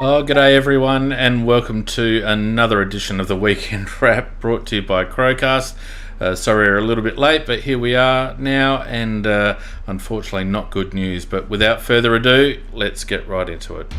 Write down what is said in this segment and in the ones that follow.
Oh, g'day everyone, and welcome to another edition of the Weekend Wrap brought to you by CrowCast. Sorry we're a little bit late, but here we are now, and unfortunately not good news. But without further ado, let's get right into it.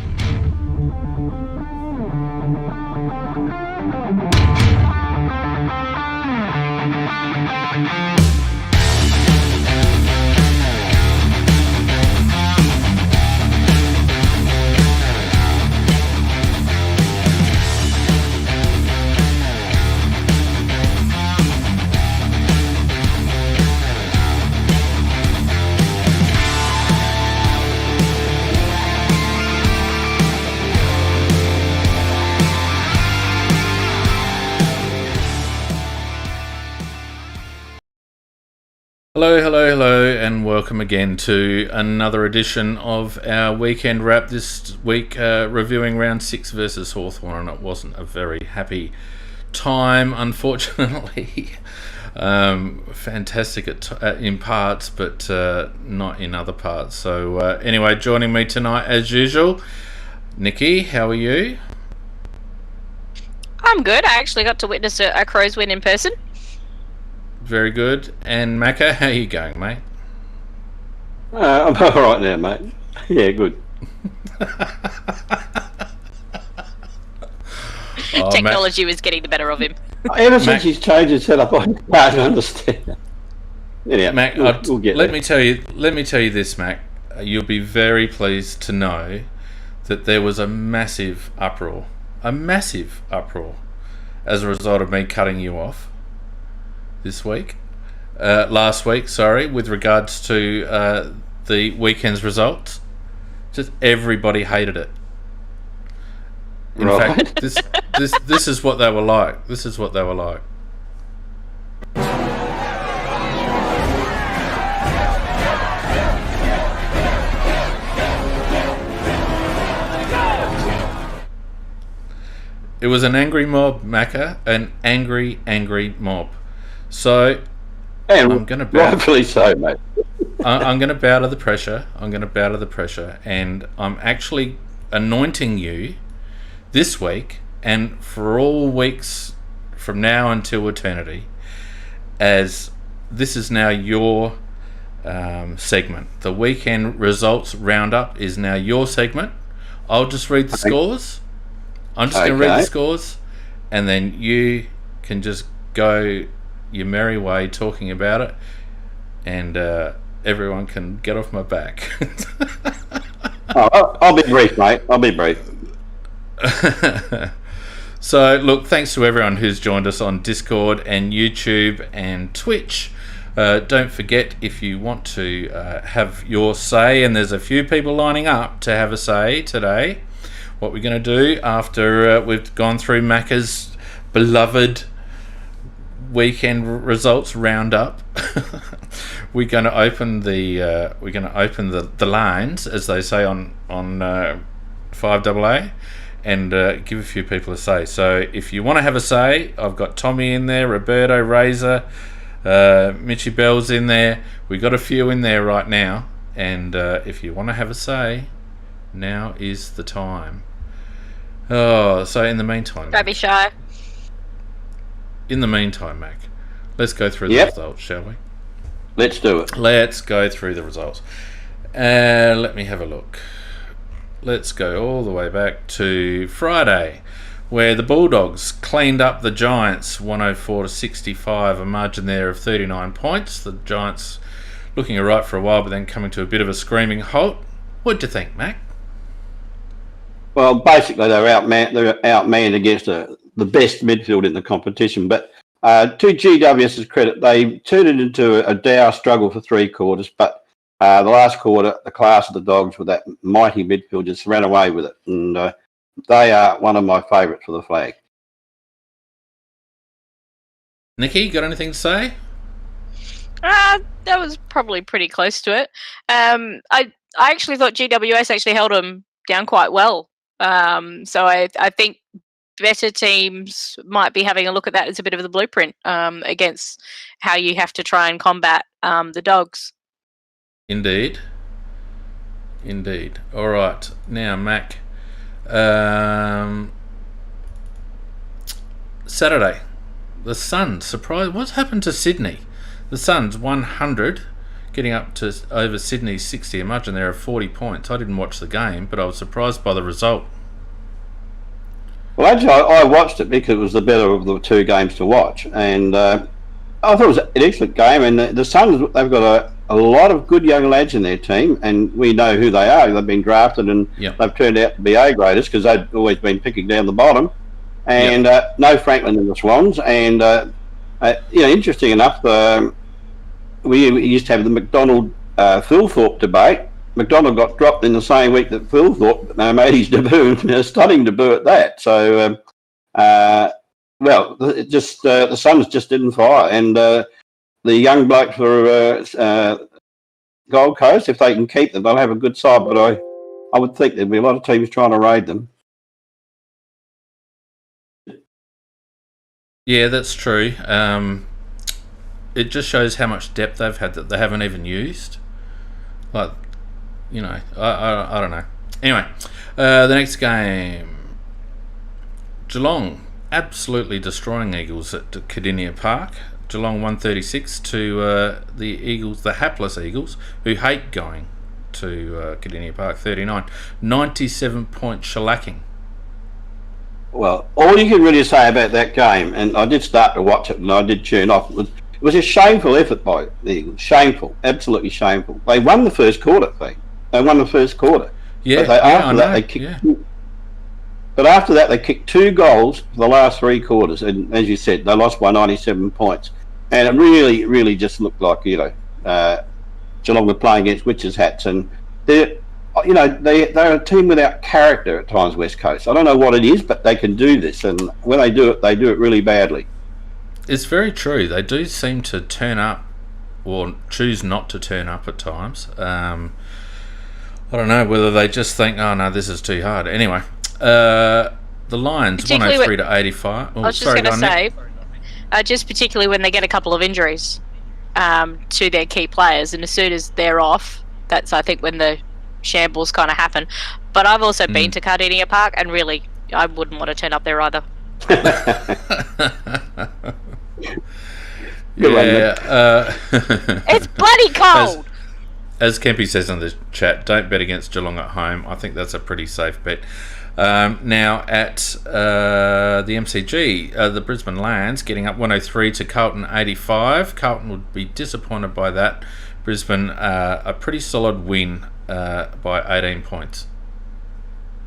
Hello, and welcome again to another edition of our Weekend Wrap. This week, reviewing round 6 versus Hawthorn, and it wasn't a very happy time, unfortunately. Fantastic in parts, but not in other parts. So, anyway, joining me tonight, as usual, Nikki, how are you? I'm good. I actually got to witness a Crows win in person. Very good. And Macca, how are you going, mate? I'm all right now, mate. Yeah, good. Technology was getting the better of him. Ever since he's changed his setup, I can't understand. Anyhow, Mac, we'll get let there. me tell you this, Mac. You'll be very pleased to know that there was a massive uproar as a result of me cutting you off last week, with regards to the weekend's results. Just everybody hated it. In fact, this is what they were like. It was an angry mob, Macca, an angry mob. So And I'm going to bow. rightfully so, mate. I'm going to bow to the pressure. And I'm actually anointing you this week and for all weeks from now until eternity, as this is now your segment. The weekend results roundup is now your segment. I'll just read the scores. I'm just going to read the scores, and then you can just go your merry way talking about it, and everyone can get off my back. I'll be brief, mate. I'll be brief. So, look, thanks to everyone who's joined us on Discord and YouTube and Twitch. Don't forget, if you want to have your say, and there's a few people lining up to have a say today, what we're going to do after we've gone through Macca's beloved weekend results roundup, we're going to open the lines, as they say on 5AA, and give a few people a say. So if you want to have a say, I've got Tommy in there, Roberto, Razor, Mitchy Bell's in there. We've got a few in there right now, and if you want to have a say, now is the time. Oh, so in the meantime, Don't be shy. In the meantime, Mac, let's go through the results, shall we? Let's do it. Let's go through the results. Let me have a look. Let's go all the way back to Friday, where the Bulldogs cleaned up the Giants 104-65, a margin there of 39 points. The Giants looking alright for a while, but then coming to a bit of a screaming halt. What'd you think, Mac? Well, basically, they're outmanned against the best midfield in the competition. But to GWS's credit, they turned it into a dour struggle for 3 quarters. But the last quarter, the class of the Dogs with that mighty midfield just ran away with it. And they are one of my favourites for the flag. Nikki, got anything to say? That was probably pretty close to it. I actually thought GWS actually held them down quite well. So I think better teams might be having a look at that as a bit of the blueprint against how you have to try and combat the Dogs. Indeed. All right. Now, Mac, Saturday, the Suns. Surprise! What's happened to Sydney? The Suns 100, getting up to over Sydney's 60. Imagine there are 40 points. I didn't watch the game, but I was surprised by the result. Well, actually, I watched it because it was the better of the two games to watch, and I thought it was an excellent game. And the Suns, they've got a lot of good young lads in their team, and we know who they are. They've been drafted, and they've turned out to be A-graders because they've always been picking down the bottom. And no Franklin in the Swans. And interesting enough, we used to have the McDonald-Thilthorpe debate. McDonald got dropped in the same week that Thilthorpe made his debut, stunning debut at that. So, the Suns just didn't fire. And the young bloke for Gold Coast, if they can keep them, they'll have a good side. But I would think there'd be a lot of teams trying to raid them. Yeah, that's true. It just shows how much depth they've had that they haven't even used. Like, I don't know. Anyway, the next game, Geelong absolutely destroying Eagles at Cardinia Park. Geelong 136 to the Eagles, the hapless Eagles, who hate going to Cardinia Park, 39. 97-point shellacking. Well, all you can really say about that game, and I did start to watch it and I did tune off, it was a shameful effort by the Eagles. Shameful, absolutely shameful. They won the first quarter, They won the first quarter. Yeah, but after that, they kicked 2 goals for the last 3 quarters. And as you said, they lost by 97 points. And it really, really just looked like, Geelong were playing against witches' hats. And they're a team without character at times, West Coast. I don't know what it is, but they can do this. And when they do it really badly. It's very true. They do seem to turn up or choose not to turn up at times. I don't know whether they just think, oh no, this is too hard. Anyway, the Lions 103 to 85. I was just going to say, just particularly when they get a couple of injuries to their key players, and as soon as they're off, that's I think when the shambles kind of happen. But I've also been to Cardinia Park, and really, I wouldn't want to turn up there either. It's bloody cold. As Kempy says in the chat, don't bet against Geelong at home. I think that's a pretty safe bet. Now at the MCG, the Brisbane Lions getting up 103 to Carlton 85. Carlton would be disappointed by that. Brisbane a pretty solid win by 18 points.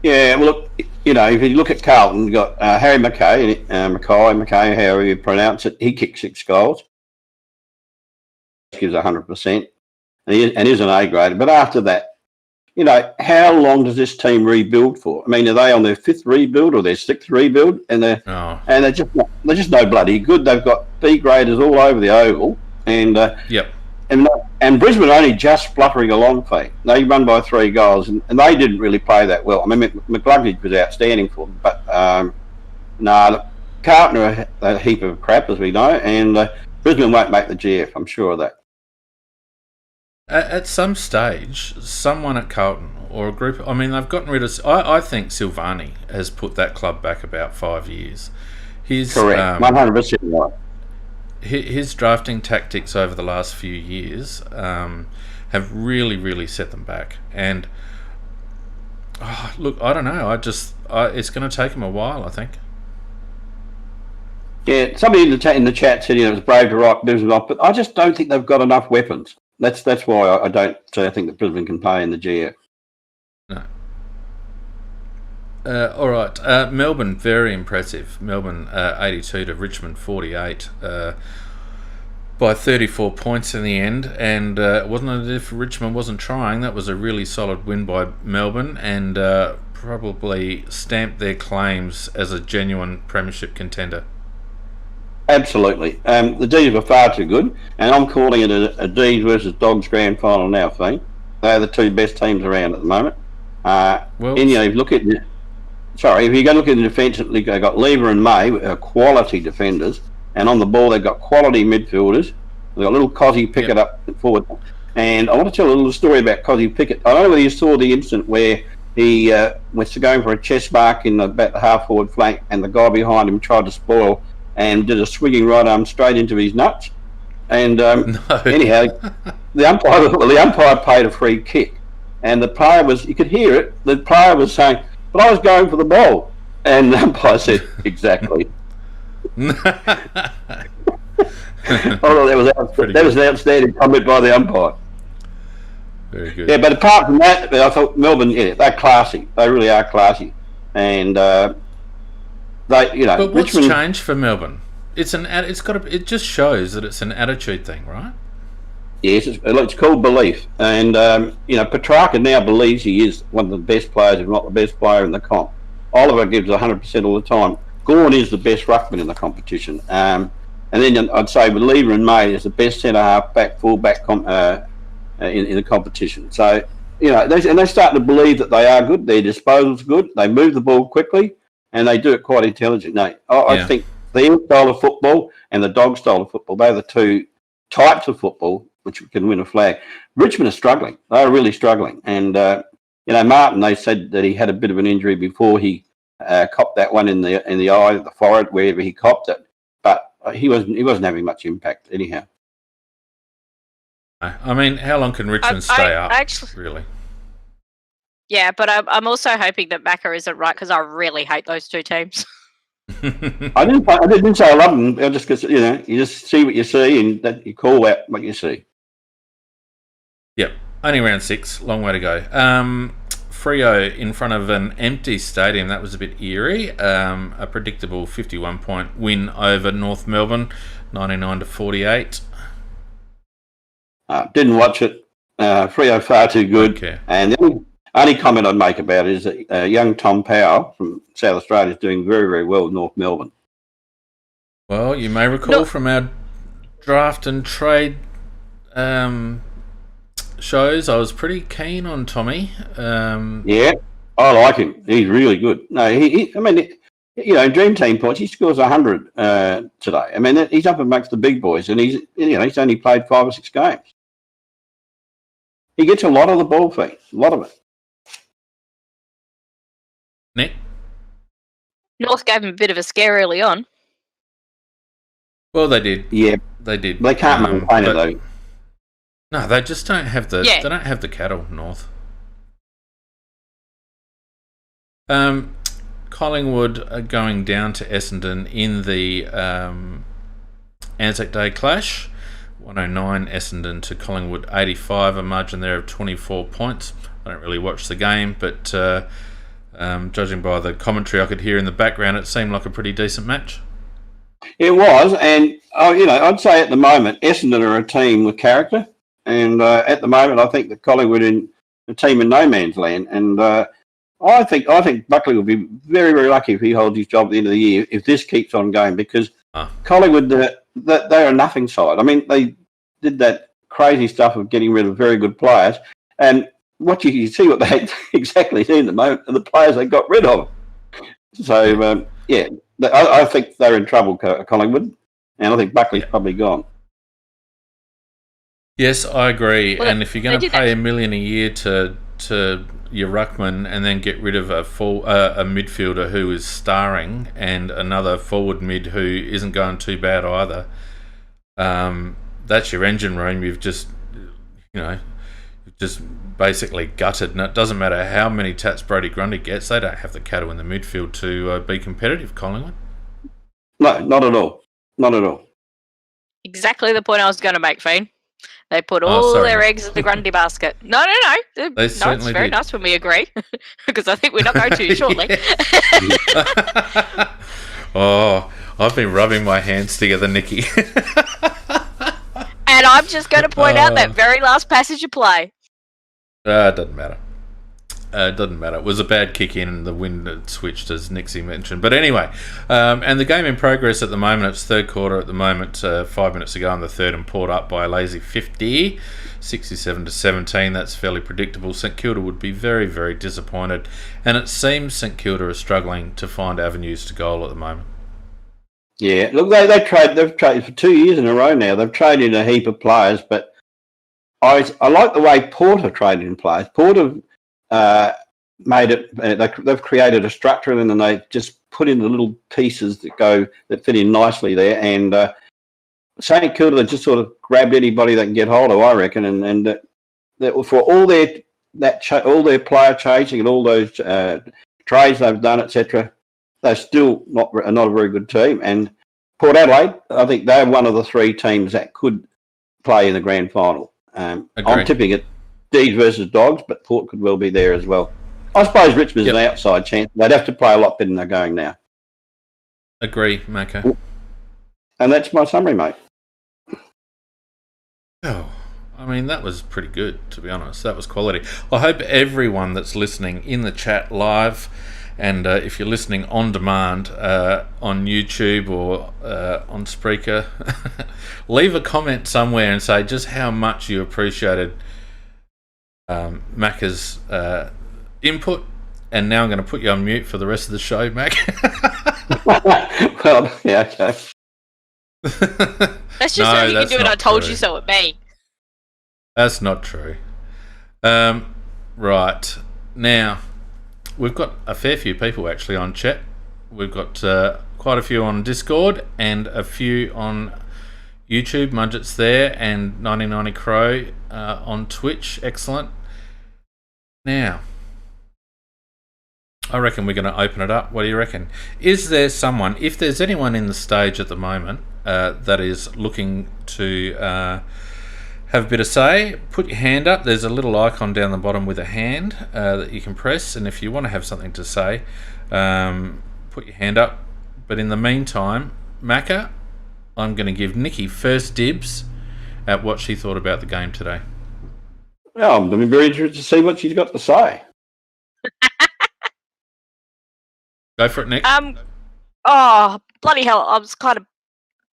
Yeah, well, look, if you look at Carlton, you've got Harry Mackay, however you pronounce it. He kicked 6 goals. Gives 100%. And is an A grade. But after that, how long does this team rebuild for? I mean, are they on their 5th rebuild or their 6th rebuild? And they're just no bloody good. They've got B graders all over the oval, and and Brisbane only just fluttering along. They run by 3 goals, and they didn't really play that well. I mean, McGluggage was outstanding for them, but Carlton are a heap of crap, as we know, and Brisbane won't make the GF. I'm sure of that. At some stage, someone at Carlton or a group, I mean, they've gotten rid of... I think Silvani has put that club back about 5 years. Correct, 100% right. His drafting tactics over the last few years have really, really set them back. And, look, I don't know. It's going to take him a while, I think. Yeah, somebody in the chat said, it was brave to write Brisbane off, but I just don't think they've got enough weapons. That's why I don't think that Brisbane can play in the GF. No. All right. Melbourne, very impressive. Melbourne 82 to Richmond 48 by 34 points in the end. And it wasn't as if Richmond wasn't trying. That was a really solid win by Melbourne and probably stamped their claims as a genuine premiership contender. Absolutely. The D's were far too good, and I'm calling it a D's versus Dogs grand final now, Thane. They're the 2 best teams around at the moment. If you look at if you go look at the defence, they've got Lever and May, quality defenders, and on the ball they've got quality midfielders. They've got little Cozzy Pickett up forward. And I want to tell a little story about Cozzy Pickett. I don't know whether you saw the incident where he was going for a chest mark in about the half-forward flank, and the guy behind him tried to spoil and did a swinging right arm straight into his nuts. And anyhow, the umpire paid a free kick, and the player you could hear it. The player was saying, "But I was going for the ball," and the umpire said, "Exactly." That was an outstanding comment by the umpire. Very good. Yeah, but apart from that, I thought Melbourne, they're classy. They really are classy, and they, But what's Richmond changed for Melbourne? It just shows that it's an attitude thing, right? Yes, it's called belief, and Petrarca now believes he is one of the best players, if not the best player in the comp. Oliver gives 100% all the time. Gawn is the best ruckman in the competition, and then I'd say Lever and May is the best centre half back, full back in the competition. So they start to believe that they are good. Their disposal's good. They move the ball quickly, and they do it quite intelligently. I think the style of football and the dog style of football, they're the two types of football which can win a flag. Richmond are struggling. They're really struggling. And, Martin, they said that he had a bit of an injury before he copped that one in the eye, the forehead, wherever he copped it. But he wasn't having much impact anyhow. I mean, how long can Richmond stay up, really? Yeah, but I'm also hoping that Macca isn't right, because I really hate those two teams. I didn't say I love them. I just, you just see what you see, and that you call out what you see. Yep, only round 6, long way to go. Freo in front of an empty stadium, that was a bit eerie. A predictable 51-point win over North Melbourne, 99-48. Didn't watch it. Freo far too good. Okay. And the only comment I'd make about it is that young Tom Powell from South Australia is doing very, very well with North Melbourne. Well, you may recall from our draft and trade shows, I was pretty keen on Tommy. Yeah, I like him. He's really good. No, in Dream Team points, he scores 100 today. I mean, he's up amongst the big boys, and he's only played 5 or 6 games. He gets a lot of the ball feed, a lot of it. Nick? North gave him a bit of a scare early on. Well, they did. Yeah, they did. They can't maintain it though. No, they just don't have the. Yeah. They don't have the cattle, North. Collingwood are going down to Essendon in the Anzac Day clash. 109 Essendon to Collingwood 85, a margin there of 24 points. I don't really watch the game, but judging by the commentary I could hear in the background, it seemed like a pretty decent match. It was, and I'd say at the moment Essendon are a team with character, and at the moment I think that Collingwood in a team in no man's land, and I think Buckley will be very, very lucky if he holds his job at the end of the year if this keeps on going, because Collingwood, they're a nothing side. I mean, they did that crazy stuff of getting rid of very good players, and what you see what they exactly see at the moment are the players they got rid of. So, I think they're in trouble, Collingwood, and I think Buckley's probably gone. Yes, I agree. Well, and if you're going to pay $1 million a year to your ruckman and then get rid of a midfielder who is starring and another forward mid who isn't going too bad either, that's your engine room. You've just basically gutted, and it doesn't matter how many tats Brody Grundy gets, they don't have the cattle in the midfield to be competitive, Collingwood. No, not at all. Not at all. Exactly the point I was going to make, Fiend. They put all their eggs in the Grundy basket. No. It's very nice when we agree, because I think we're not going to shortly. Oh, I've been rubbing my hands together, Nikki. And I'm just going to point out that very last passage of play. It doesn't matter. It was a bad kick in and the wind had switched, as Nixie mentioned. But anyway, and the game in progress at the moment, it's third quarter at the moment, 5 minutes ago in the third, and Port up by a lazy 50, 67-17. That's fairly predictable. St Kilda would be very, very disappointed. And it seems St Kilda are struggling to find avenues to goal at the moment. Yeah, look, they've traded for 2 years in a row now. They've traded a heap of players, but I like the way Port have traded in players. Port have made it. They've created a structure, and then they just put in the little pieces that fit in nicely there. And St Kilda just sort of grabbed anybody they can get hold of, I reckon, and that for all their player chasing and all those trades they've done, etc. They're still not a very good team. And Port Adelaide, I think they're one of the three teams that could play in the grand final. I'm tipping it D's versus Dogs, but Port could well be there as well. I suppose Richmond's an outside chance. They'd have to play a lot better than they're going now. Agree, Macca. And that's my summary, mate. Oh, I mean, that was pretty good, to be honest. That was quality. I hope everyone that's listening in the chat live, and if you're listening on demand on YouTube or on Spreaker, leave a comment somewhere and say just how much you appreciated Macca's input. And now I'm going to put you on mute for the rest of the show, Mac. Well, yeah, okay. That's just so you can do it. I told you so at me. That's not true. Right. Now, we've got a fair few people actually on chat. We've got quite a few on Discord and a few on YouTube. Mudget's there, and 9090 Crow on Twitch. Excellent. Now, I reckon we're going to open it up. What do you reckon? Is there someone, if there's anyone in the stage at the moment that is looking to have a bit of say, put your hand up. There's a little icon down the bottom with a hand that you can press, and if you want to have something to say, put your hand up. But in the meantime, Macca, I'm going to give Nikki first dibs at what she thought about the game today. Well, I'm very interested to see what she's got to say. Go for it, Nick. Oh, bloody hell. I was kind of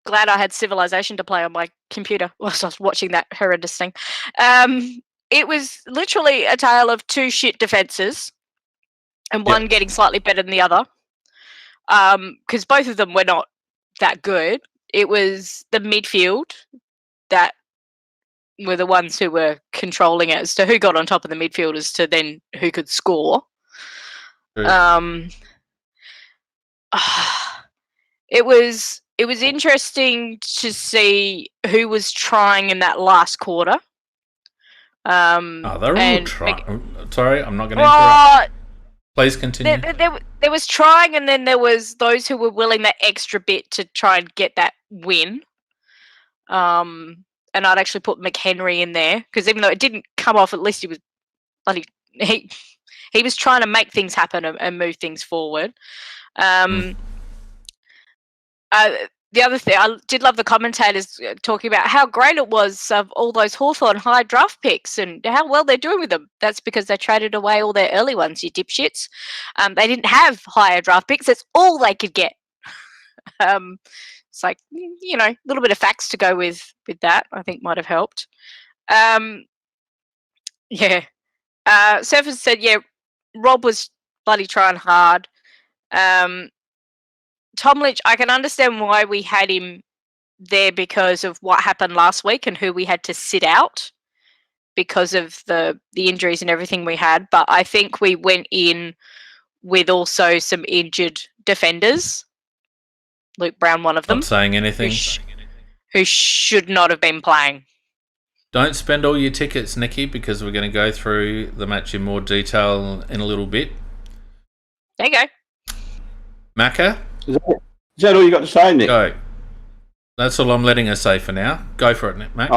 glad I had Civilization to play on my computer whilst I was watching that horrendous thing. It was literally a tale of two shit defences and one getting slightly better than the other, because both of them were not that good. It was the midfield that were the ones who were controlling it as to who got on top of the midfield as to then who could score. It was interesting to see who was trying in that last quarter. They're all trying. Sorry, I'm not going to interrupt. Please continue. There was trying, and then there was those who were willing that extra bit to try and get that win. And I'd actually put McHenry in there, because even though it didn't come off, at least he was bloody he was trying to make things happen and move things forward. The other thing, I did love the commentators talking about how great it was of all those Hawthorn high draft picks and how well they're doing with them. That's because they traded away all their early ones, you dipshits. They didn't have higher draft picks. That's all they could get. It's like, you know, a little bit of facts to go with that, I think might have helped. Surface said, Rob was bloody trying hard. Tom Lynch, I can understand why we had him there because of what happened last week and who we had to sit out because of the injuries and everything we had. But I think we went in with also some injured defenders. Luke Brown, one of them. Not saying anything. Who should not have been playing. Don't spend all your tickets, Nikki, because we're going to go through the match in more detail in a little bit. There you go. Macca? Is that all you got to say, Nick? Go. That's all I'm letting her say for now. Go for it, Mac.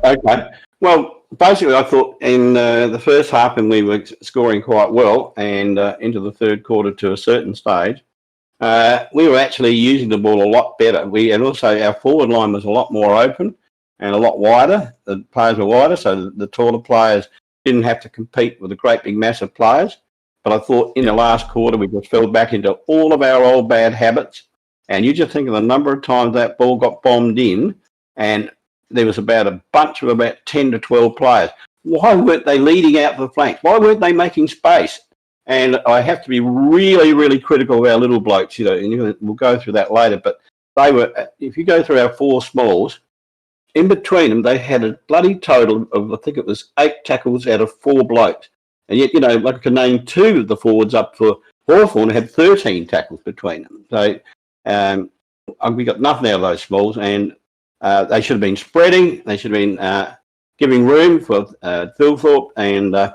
Okay. Well, basically, I thought in the first half, and we were scoring quite well, and into the third quarter to a certain stage, we were actually using the ball a lot better. And also our forward line was a lot more open and a lot wider. The players were wider, so the taller players didn't have to compete with the great big massive players. But I thought in the last quarter we just fell back into all of our old bad habits. And you just think of the number of times that ball got bombed in, and there was about a bunch of about 10 to 12 players. Why weren't they leading out to the flanks? Why weren't they making space? And I have to be really, really critical of our little blokes, and we'll go through that later. But they were, if you go through our four smalls, in between them, they had a bloody total of, I think it was 8 tackles out of 4 blokes. And yet, I could name two of the forwards up for Hawthorn who had 13 tackles between them. So we got nothing out of those smalls, and they should have been spreading. They should have been giving room for Thilthorpe and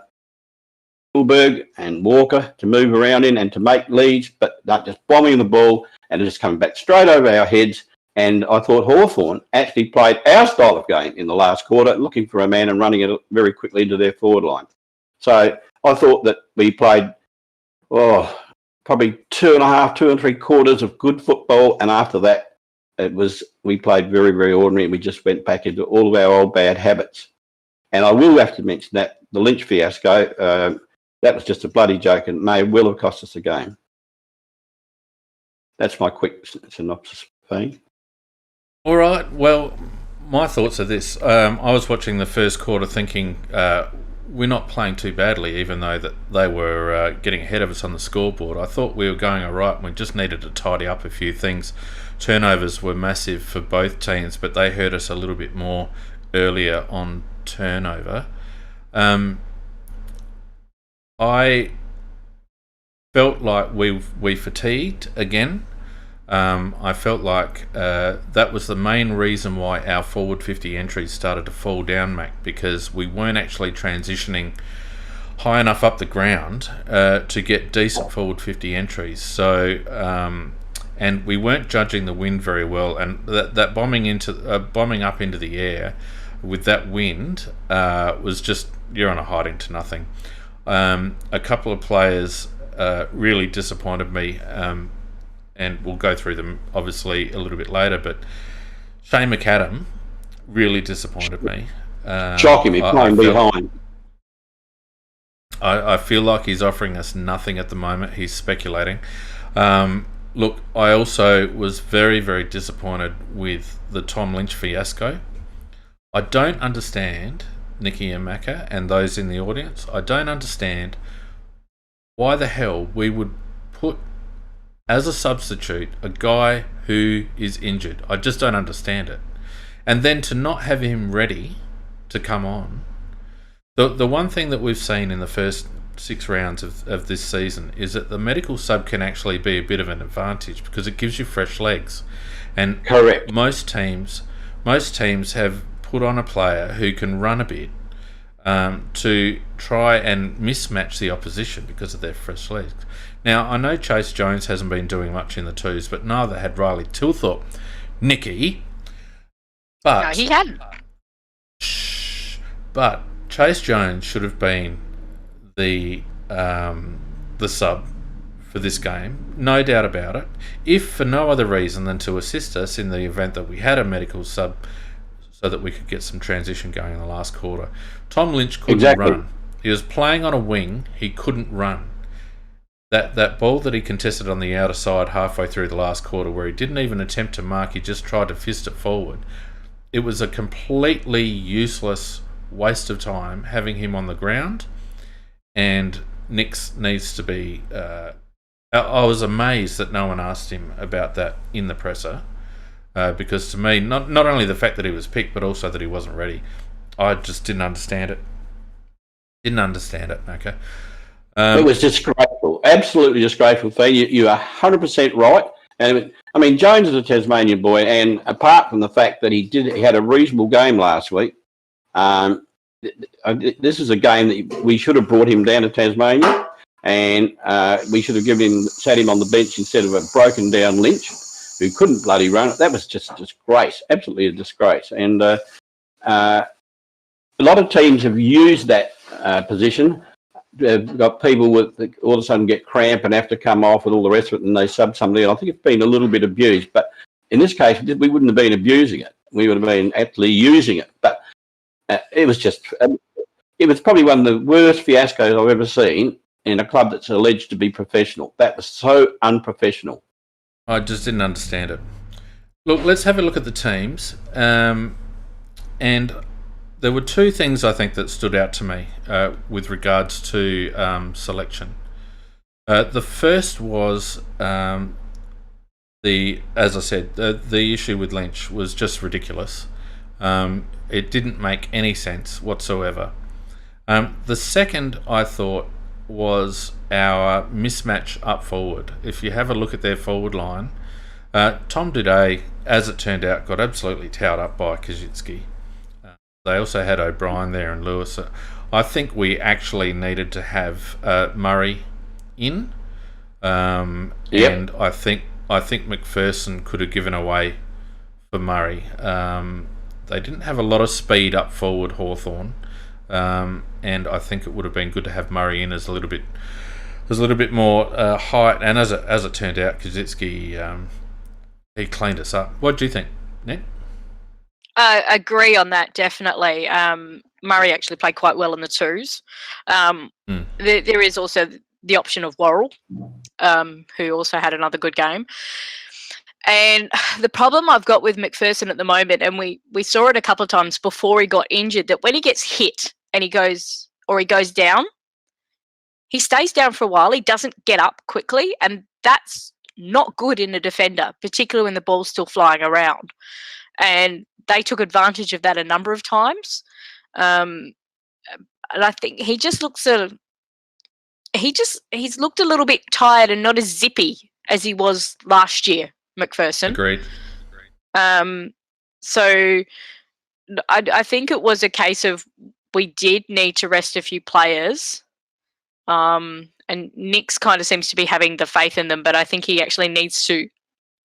Schoenberg and Walker to move around in and to make leads, but they're just bombing the ball and it's just coming back straight over our heads. And I thought Hawthorn actually played our style of game in the last quarter, looking for a man and running it very quickly into their forward line. So I thought that we played, probably 2.5, 2 3/4 of good football, and after that, we played very, very ordinary, and we just went back into all of our old bad habits. And I will have to mention that the Lynch fiasco, that was just a bloody joke and may well have cost us the game. That's my quick synopsis, Fane. All right. Well, my thoughts are this. I was watching the first quarter thinking we're not playing too badly, even though that they were getting ahead of us on the scoreboard. I thought we were going all right, and we just needed to tidy up a few things. Turnovers were massive for both teams, but they hurt us a little bit more earlier on turnover. I felt like we fatigued again. I felt like that was the main reason why our forward 50 entries started to fall down, Mac, because we weren't actually transitioning high enough up the ground to get decent forward 50 entries. So, and we weren't judging the wind very well, and that bombing up into the air with that wind was just, you're on a hiding to nothing. A couple of players really disappointed me, and we'll go through them obviously a little bit later, but Shane McAdam really disappointed me. Shocking me, playing behind. I feel like he's offering us nothing at the moment. He's speculating. Look, I also was very, very disappointed with the Tom Lynch fiasco. I don't understand, Nikki and Macca and those in the audience, I don't understand why the hell we would put as a substitute a guy who is injured. I just don't understand it. And then to not have him ready to come on. The one thing that we've seen in the first 6 rounds of this season is that the medical sub can actually be a bit of an advantage because it gives you fresh legs. And correct. Most teams have put on a player who can run a bit to try and mismatch the opposition because of their fresh legs. Now, I know Chase Jones hasn't been doing much in the twos, but neither had Riley Thilthorpe. Nikki. But No, he hadn't. But Chase Jones should have been the sub for this game, no doubt about it, if for no other reason than to assist us in the event that we had a medical sub so that we could get some transition going in the last quarter. Tom Lynch couldn't run. He was playing on a wing, he couldn't run. That ball that he contested on the outer side halfway through the last quarter where he didn't even attempt to mark, he just tried to fist it forward. It was a completely useless waste of time having him on the ground, and Nix needs to be... I was amazed that no one asked him about that in the presser, because to me, not only the fact that he was picked, but also that he wasn't ready. I just didn't understand it. Okay. It was disgraceful, absolutely disgraceful. You are 100% right. And I mean, Jones is a Tasmanian boy, and apart from the fact that he had a reasonable game last week, this is a game that we should have brought him down to Tasmania, and we should have sat him on the bench instead of a broken down Lynch who couldn't bloody run it. That was just a disgrace, absolutely a disgrace. And a lot of teams have used that position. They've got people with all of a sudden get cramp and have to come off and all the rest of it, and they sub somebody. And I think it's been a little bit abused, but in this case, we wouldn't have been abusing it. We would have been actually using it. But it was just, it was probably one of the worst fiascos I've ever seen in a club that's alleged to be professional. That was so unprofessional. I just didn't understand it. Look, let's have a look at the teams. And there were 2 things I think that stood out to me with regards to selection. The first was as I said, the issue with Lynch was just ridiculous. It didn't make any sense whatsoever. The second, I thought, was our mismatch up forward. If you have a look at their forward line, Tom Duday, as it turned out, got absolutely towed up by Kajitsky. They also had O'Brien there and Lewis. I think we actually needed to have Murray in, and I think McPherson could have given away for Murray. They didn't have a lot of speed up forward, Hawthorn, and I think it would have been good to have Murray in as a little bit more height. And as it turned out, Kajitsky he cleaned us up. What do you think, Nick? I agree on that, definitely. Murray actually played quite well in the twos. There is also the option of Worrell, who also had another good game. And the problem I've got with McPherson at the moment, and we saw it a couple of times before he got injured, that when he gets hit and he goes down, he stays down for a while. He doesn't get up quickly, and that's not good in a defender, particularly when the ball's still flying around. And they took advantage of that a number of times. And I think he just looks he's looked a little bit tired and not as zippy as he was last year, McPherson. Agreed. So I think it was a case of we did need to rest a few players. And Nick's kind of seems to be having the faith in them, but I think he actually needs to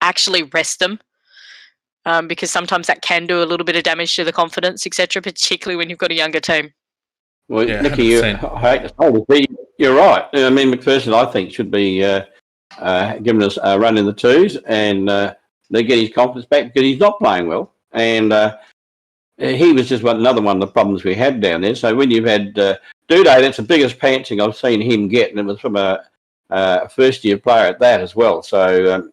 actually rest them. Because sometimes that can do a little bit of damage to the confidence, etc., particularly when you've got a younger team. Well, yeah, Nicky, I hate to say this, but you're right. I mean, McPherson, I think, should be giving us a run in the twos and they get his confidence back because he's not playing well. And he was just another one of the problems we had down there. So when you've had Duday, that's the biggest pantsing I've seen him get, and it was from a first-year player at that as well. So,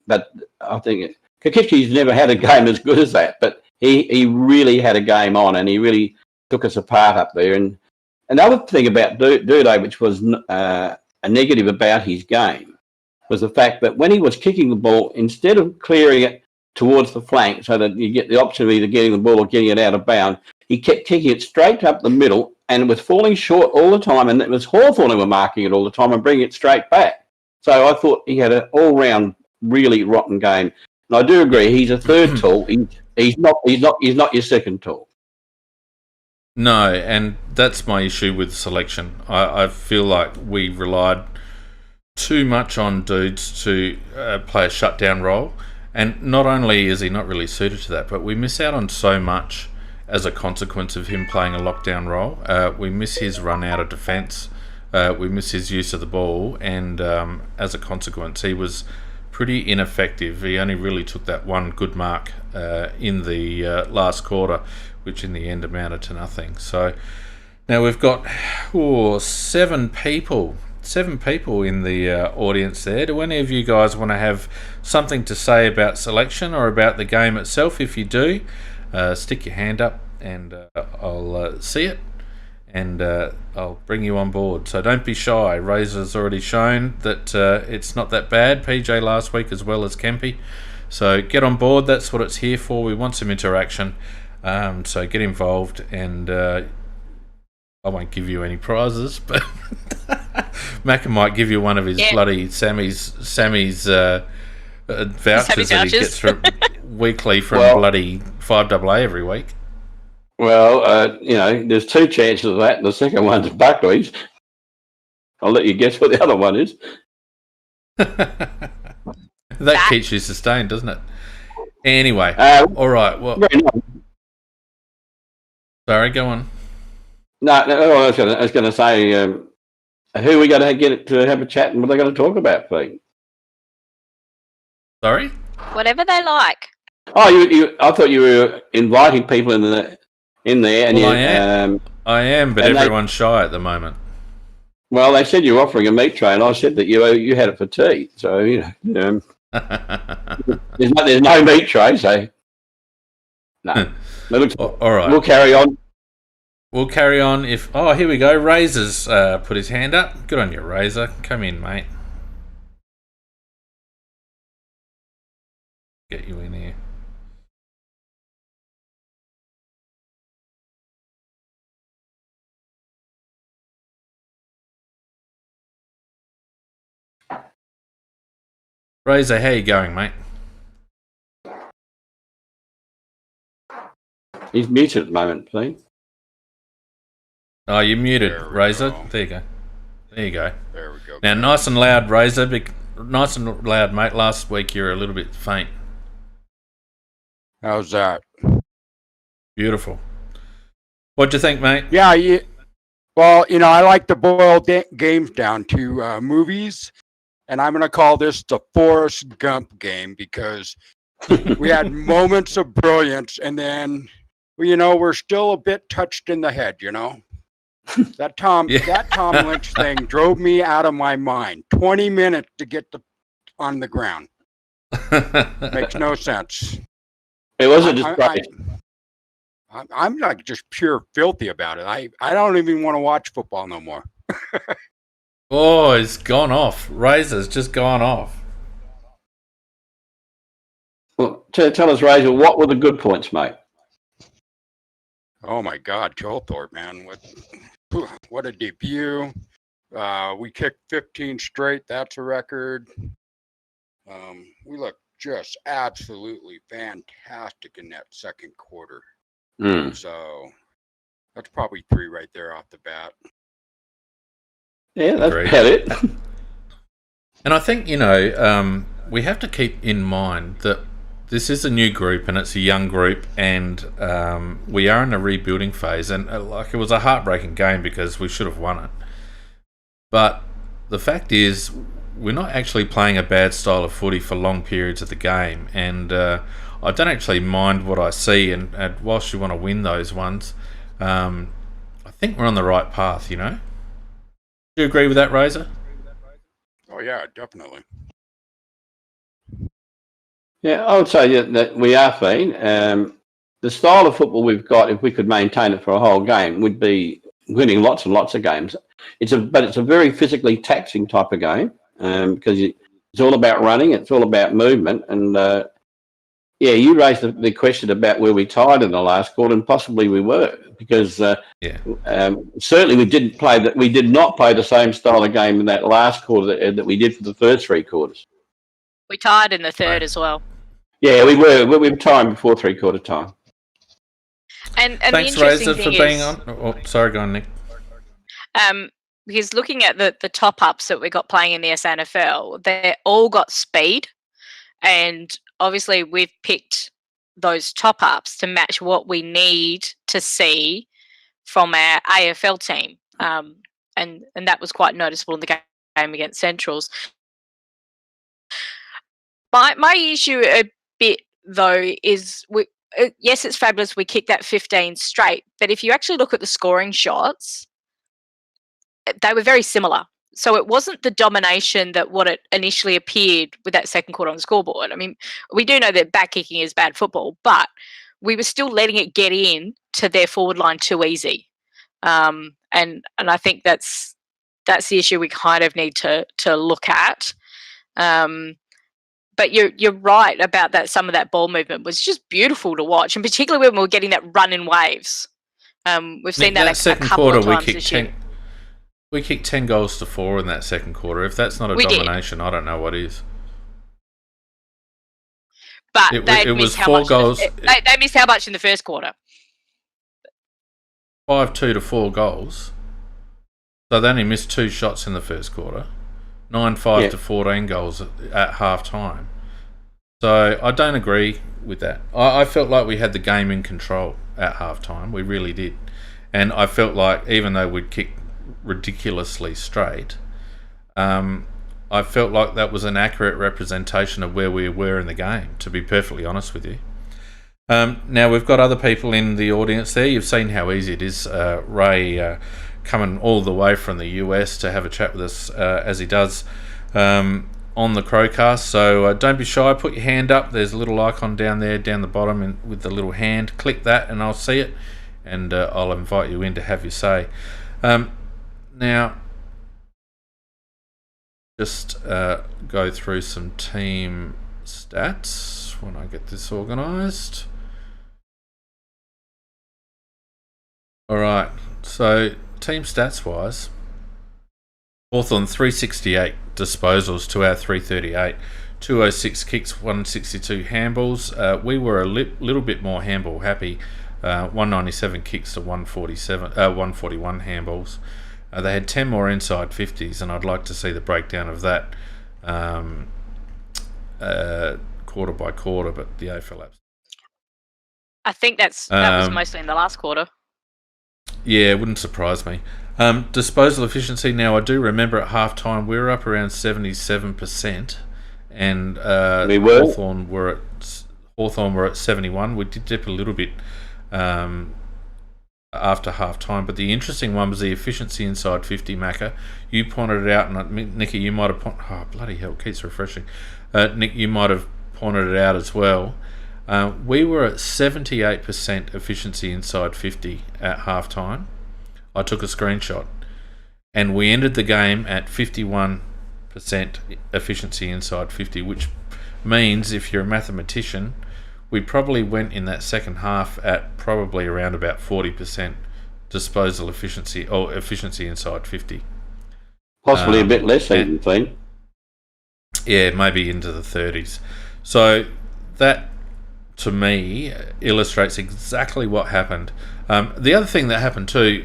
but I think Kikitsky's never had a game as good as that, but he really had a game on, and he really took us apart up there. And another thing about Duday, which was a negative about his game, was the fact that when he was kicking the ball, instead of clearing it towards the flank so that you get the option of either getting the ball or getting it out of bounds, he kept kicking it straight up the middle, and it was falling short all the time, and it was Hawthorn who were marking it all the time and bringing it straight back. So I thought he had an all-round really rotten game. And I do agree, he's a third tall. He's not your second tall. No, and that's my issue with selection. I feel like we relied too much on dudes to play a shutdown role, and not only is he not really suited to that, but we miss out on so much as a consequence of him playing a lockdown role. We miss his run out of defence, we miss his use of the ball, and as a consequence he was pretty ineffective. He only really took that one good mark in the last quarter, which in the end amounted to nothing. So now we've got seven people in the audience there. Do any of you guys want to have something to say about selection or about the game itself? If you do, stick your hand up and I'll see it, and I'll bring you on board. So don't be shy. Razor's already shown that it's not that bad. PJ last week as well as Kempy. So get on board. That's what it's here for. We want some interaction. So get involved, and I won't give you any prizes, but Macca might give you one of his bloody Sammy's vouchers that he gets from weekly from bloody 5AA every week. Well, there's two chances of that, and the second one's Buckley's. I'll let you guess what the other one is. That keeps you sustained, doesn't it? Anyway, all right. Well, sorry, go on. No, I was going to say, who are we going to get to have a chat, and what are they going to talk about, please? Sorry? Whatever they like. Oh, I thought you were inviting people in there, and I am, but everyone's shy at the moment. Well, they said you were offering a meat tray, and I said that you had it for tea. So there's no meat tray, so no. All right, we'll carry on. We'll carry on. Here we go. Razor's put his hand up. Good on you, Razor. Come in, mate. Get you in here. Razor, how you going, mate? He's muted at the moment, please. Oh, you're muted, There we Razor. go. There you go. There you go. There we go. Now, nice and loud, Razor. Nice and loud, mate. Last week you were a little bit faint. How's that? Beautiful. What'd you think, mate? Yeah, well, I like to boil games down to movies, and I'm going to call this the Forrest Gump game because we had moments of brilliance, and then, we're still a bit touched in the head, That Tom Lynch thing drove me out of my mind. 20 minutes to get on the ground. Makes no sense. It was a disgrace. I'm like just pure filthy about it. I don't even want to watch football no more. Oh, it's gone off. Razor's just gone off. Well, tell us, Razor, what were the good points, mate? Oh my God, Thilthorpe, man! What a debut! We kicked 15 straight. That's a record. We looked just absolutely fantastic in that second quarter. So that's probably 3 right there off the bat. Yeah, that's Agreed. about it. And I think, we have to keep in mind that this is a new group and it's a young group, and we are in a rebuilding phase. And it was a heartbreaking game because we should have won it. But the fact is, we're not actually playing a bad style of footy for long periods of the game. And I don't actually mind what I see. And whilst you want to win those ones, I think we're on the right path, Do you agree with that, Razor? Oh yeah, definitely. Yeah, I would say that we are fine. The style of football we've got, if we could maintain it for a whole game, would be winning lots and lots of games. But it's a very physically taxing type of game because it's all about running, it's all about movement, and you raised the question about were we tired in the last quarter, and possibly we were because certainly we did not play the same style of game in that last quarter that we did for the first 3 quarters. We tied in the third as well. Yeah, we were timed before 3/4 time. And thanks, the interesting Razor, thing for being on. Oh, sorry, go on, Nick. Because looking at the top ups that we got playing in the SNFL, they all got speed, and obviously we've picked those top ups to match what we need to see from our AFL team, and that was quite noticeable in the game against Centrals. My issue a bit though is yes, it's fabulous we kicked that 15 straight, but if you actually look at the scoring shots, they were very similar. So it wasn't the domination that what it initially appeared with that second quarter on the scoreboard. I mean, we do know that back kicking is bad football, but we were still letting it get in to their forward line too easy. And I think that's the issue we kind of need to look at. But you're right about that. Some of that ball movement was just beautiful to watch, and particularly when we were getting that run in waves. We've seen that a couple of times this year. We kicked 10 goals to 4 in that second quarter. If that's not a domination, I don't know what is. But it was 4 goals. They missed how much in the first quarter? 5-2 to 4 goals. So they only missed 2 shots in the first quarter. 9-5 to 14 goals at half time. So I don't agree with that. I felt like we had the game in control at half time. We really did. And I felt like even though we'd kicked ridiculously straight, I felt like that was an accurate representation of where we were in the game, to be perfectly honest with you. Now we've got other people in the audience there. You've seen how easy it is. Ray coming all the way from the US to have a chat with us as he does on the CrowCast. So don't be shy. Put your hand up. There's a little icon down there, down the bottom with the little hand. Click that and I'll see it, and I'll invite you in to have your say. Now, just go through some team stats when I get this organised. All right, so team stats wise, Hawthorn 368 disposals to our 338, 206 kicks, 162 handballs. We were a little bit more handball happy. 197 kicks to 141 handballs. They had 10 more inside 50s, and I'd like to see the breakdown of that quarter by quarter, but the AFL apps. I think that was mostly in the last quarter. Yeah, it wouldn't surprise me. Disposal efficiency, now I do remember at halftime we were up around 77%, and Hawthorn were at 71. We did dip a little bit after half-time, but the interesting one was the efficiency inside 50, Macca. You pointed it out, and Nicky, you might have oh, bloody hell, it keeps refreshing. Nick, you might have pointed it out as well. We were at 78% efficiency inside 50 at half-time. I took a screenshot, and we ended the game at 51% efficiency inside 50, which means, if you're a mathematician, we probably went in that second half at probably around about 40% disposal efficiency, or efficiency inside 50. Possibly a bit less, even thing. Yeah, maybe into the 30s. So that, to me, illustrates exactly what happened. The other thing that happened too,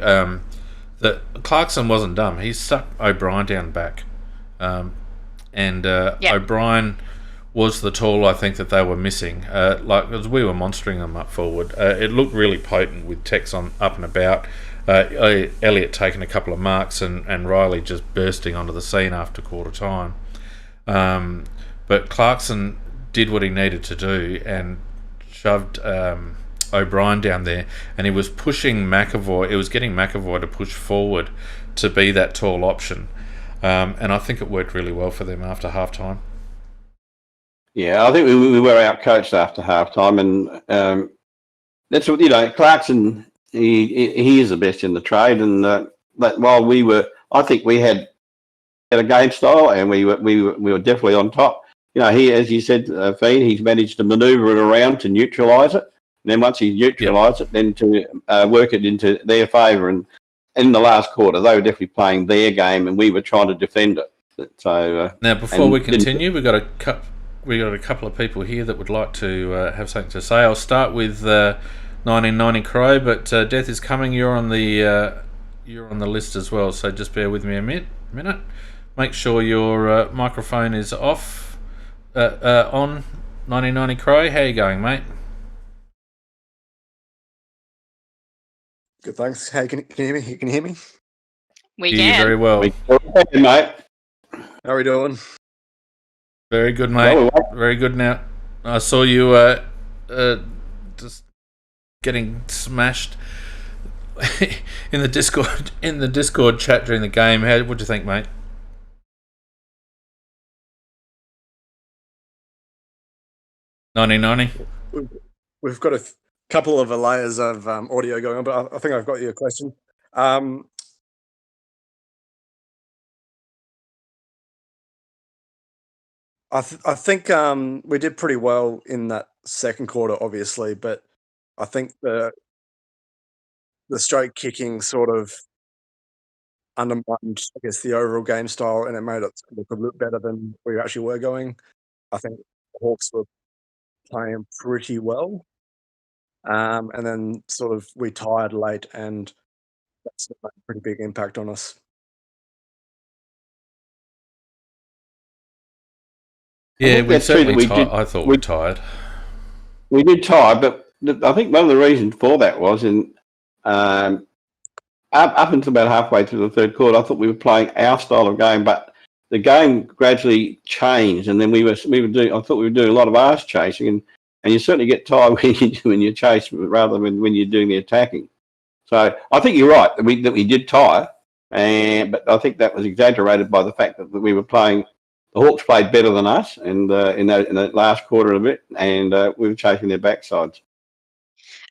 that Clarkson wasn't dumb. He stuck O'Brien down back, and O'Brien was the tool I think that they were missing. As we were monstering them up forward, it looked really potent with Tex on up and about. Elliott taking a couple of marks and Riley just bursting onto the scene after quarter time. But Clarkson did what he needed to do and shoved O'Brien down there, and he was pushing McAvoy. It was getting McAvoy to push forward to be that tall option, and I think it worked really well for them after halftime. Yeah, I think we were outcoached after halftime, and that's what Clarkson. He is the best in the trade, and that while we were, I think we had a game style, and we were definitely on top. He, as you said, Fiend, he's managed to manoeuvre it around to neutralise it. And then once he's neutralised it, then to work it into their favour. And in the last quarter, they were definitely playing their game, and we were trying to defend it. So now, before we continue, we got a couple of people here that would like to have something to say. I'll start with 1990 Crow, but Death is coming. You're on the list as well, so just bear with me a minute. Make sure your microphone is off. On 1990 Crow, how you going, mate? Good, thanks. Hey, can you hear me? You can hear me? We can. Very well. Hey, mate. How are we doing? Very good, mate. Very good. Now, I saw you just getting smashed in the Discord chat during the game. What do you think, mate? We've got a couple of layers of audio going on, but I think I've got your question. I think we did pretty well in that second quarter, obviously, but I think the straight kicking sort of undermined, I guess, the overall game style, and it made it look a little better than we actually were going. I think the Hawks were playing pretty well, and then sort of we tired late, and that's made a pretty big impact on us. Yeah, we certainly I thought we tired. We did tire, but I think one of the reasons for that was up until about halfway through the third quarter, I thought we were playing our style of game, but the game gradually changed, and then I thought we were doing a lot of arse chasing, and you certainly get tired when you chase rather than when you're doing the attacking. So I think you're right that we did tire, but I think that was exaggerated by the fact that we were playing. The Hawks played better than us, and in that last quarter of it, and we were chasing their backsides.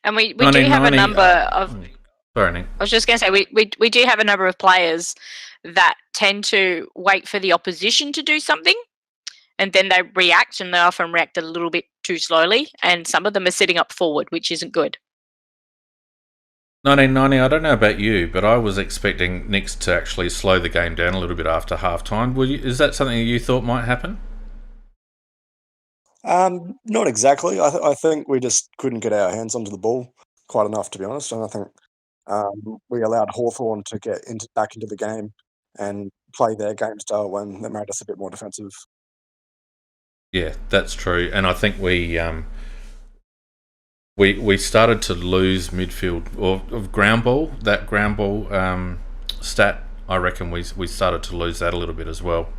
And we do have a number of. Sorry, Nick. I was just going to say we do have a number of players that tend to wait for the opposition to do something, and then they react, and they often react a little bit too slowly, and some of them are sitting up forward, which isn't good. 1990, I don't know about you, but I was expecting Knicks to actually slow the game down a little bit after halftime. Is that something you thought might happen? Not exactly. I think we just couldn't get our hands onto the ball quite enough, to be honest. And I think we allowed Hawthorn to get back into the game and play their game style when they made us a bit more defensive. Yeah, that's true. And I think we started to lose midfield or of ground ball. That ground ball stat, I reckon we started to lose that a little bit as well.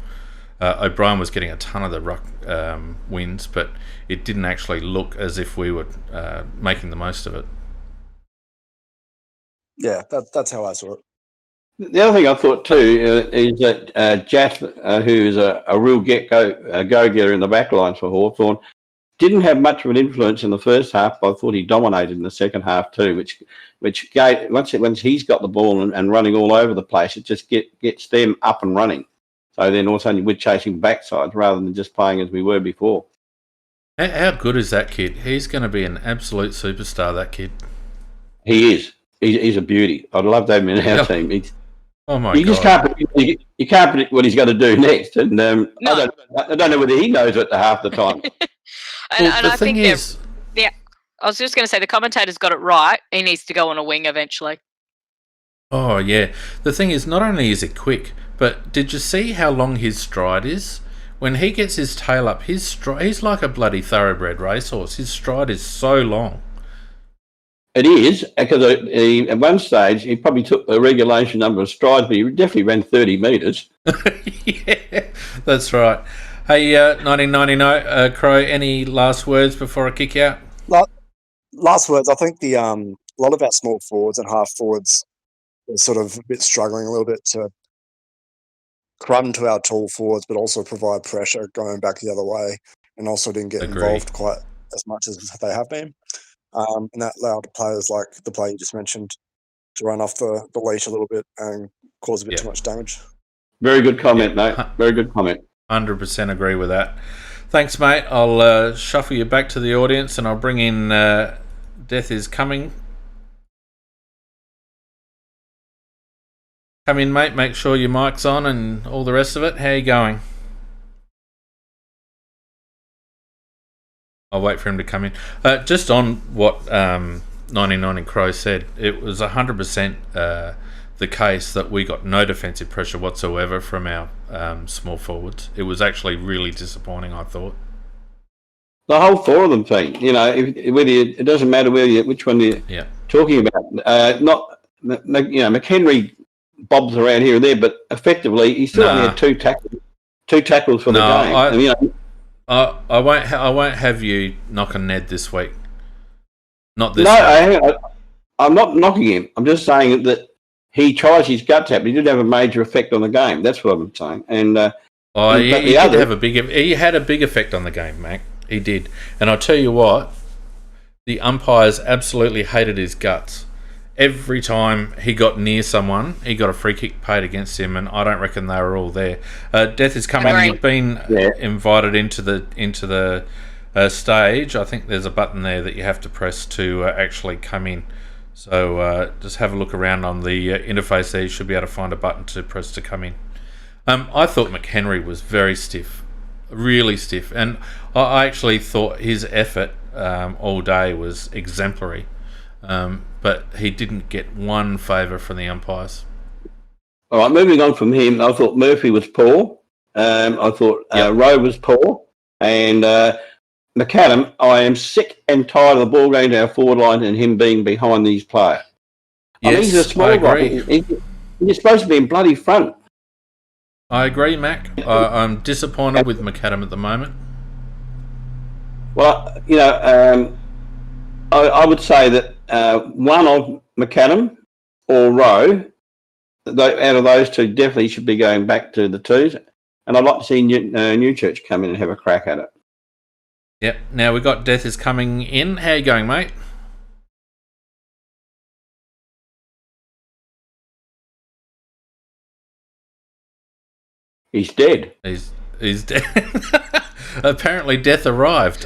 O'Brien was getting a ton of the ruck wins, but it didn't actually look as if we were making the most of it. Yeah, that's how I saw it. The other thing I thought too is that Jaff, who is a real go-getter in the back lines for Hawthorn, didn't have much of an influence in the first half. But I thought he dominated in the second half too, which gave, once he's got the ball and running all over the place, it just gets them up and running. So then all of a sudden we're chasing backsides rather than just playing as we were before. How good is that kid? He's going to be an absolute superstar, that kid. He is. He's a beauty. I'd love to have him in our team. Oh my you God. Just you can't predict what he's going to do next. And no. I don't know whether he knows it half the time. and I think I was just going to say the commentator's got it right. He needs to go on a wing eventually. Oh, yeah. The thing is, not only is he quick, but did you see how long his stride is? When he gets his tail up, he's like a bloody thoroughbred racehorse. His stride is so long. It is, because at one stage he probably took the regulation number of strides, but he definitely ran 30 metres. Yeah, that's right. Hey, 1990, Crow, any last words before I kick you out? Last words, I think a lot of our small forwards and half forwards are sort of a bit struggling a little bit to run to our tall forwards, but also provide pressure going back the other way, and also didn't get involved quite as much as they have been. And that allowed players like the player you just mentioned to run off the leash a little bit and cause a bit too much damage. Very good comment, mate. Very good comment. 100% agree with that. Thanks, mate. I'll shuffle you back to the audience and I'll bring in Death is Coming. Come in, mate. Make sure your mic's on and all the rest of it. How are you going? I'll wait for him to come in. Just on what 99 Crow said, it was 100% the case that we got no defensive pressure whatsoever from our small forwards. It was actually really disappointing, I thought. The whole four of them thing, it doesn't matter which one you're talking about. McHenry bobs around here and there, but effectively he still only had two tackles for the game. I won't have you knock on Ned this week. Not this. No, I'm not knocking him. I'm just saying that he tries his guts out, but he did have a major effect on the game. That's what I'm saying. And he had a big effect on the game, Mac. He did. And I'll tell you what, the umpires absolutely hated his guts. Every time he got near someone, he got a free kick paid against him, and I don't reckon they were all there. Death is Coming. You've been invited into the stage. I think there's a button there that you have to press to actually come in. So just have a look around on the interface there. You should be able to find a button to press to come in. I thought McHenry was very stiff, really stiff, and I actually thought his effort all day was exemplary. But he didn't get one favour from the umpires. All right, moving on from him, I thought Murphy was poor. I thought Rowe was poor. And McAdam, I am sick and tired of the ball going to our forward line and him being behind these players. Yes, I mean, he's a small guy. He's supposed to be in bloody front. I agree, Mac. I'm disappointed with McAdam at the moment. Well, I would say that one of McAdam or Rowe, out of those two, definitely should be going back to the twos. And I'd like to see Newchurch come in and have a crack at it. Yep. Now we've got Death is Coming in. How you going, mate? He's dead. He's dead. Apparently, Death arrived.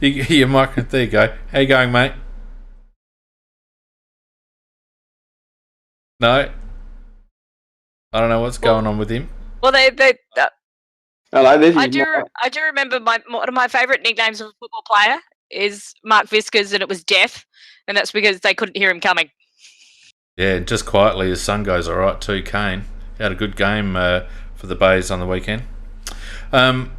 Your mic. There you go. How you going, mate? No. I don't know what's going on with him. Well, Hello, this I is do. Mark. I do remember one of my favourite nicknames of a football player is Mark Viskers, and it was Death, and that's because they couldn't hear him coming. Yeah, just quietly, his son goes all right too, Kane. He had a good game for the Bays on the weekend. All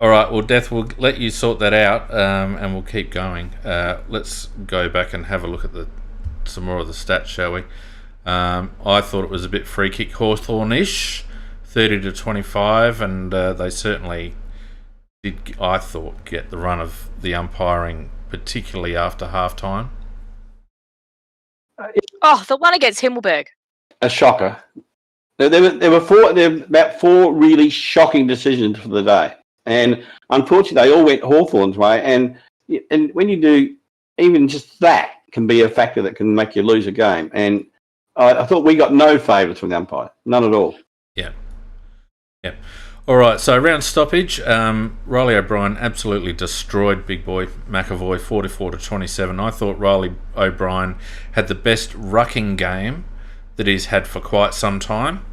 right, well, Death, we'll let you sort that out, and we'll keep going. Let's go back and have a look at some more of the stats, shall we? I thought it was a bit free kick Hawthorn-ish, 30-25, and they certainly did, I thought, get the run of the umpiring, particularly after half-time. Oh, the one against Himmelberg. A shocker. There were about four really shocking decisions for the day. And unfortunately, they all went Hawthorn's way. And when you do, even just that can be a factor that can make you lose a game. And I thought we got no favours from the umpire. None at all. Yeah. All right, so around stoppage, Riley O'Brien absolutely destroyed big boy McAvoy 44-27. I thought Riley O'Brien had the best rucking game that he's had for quite some time.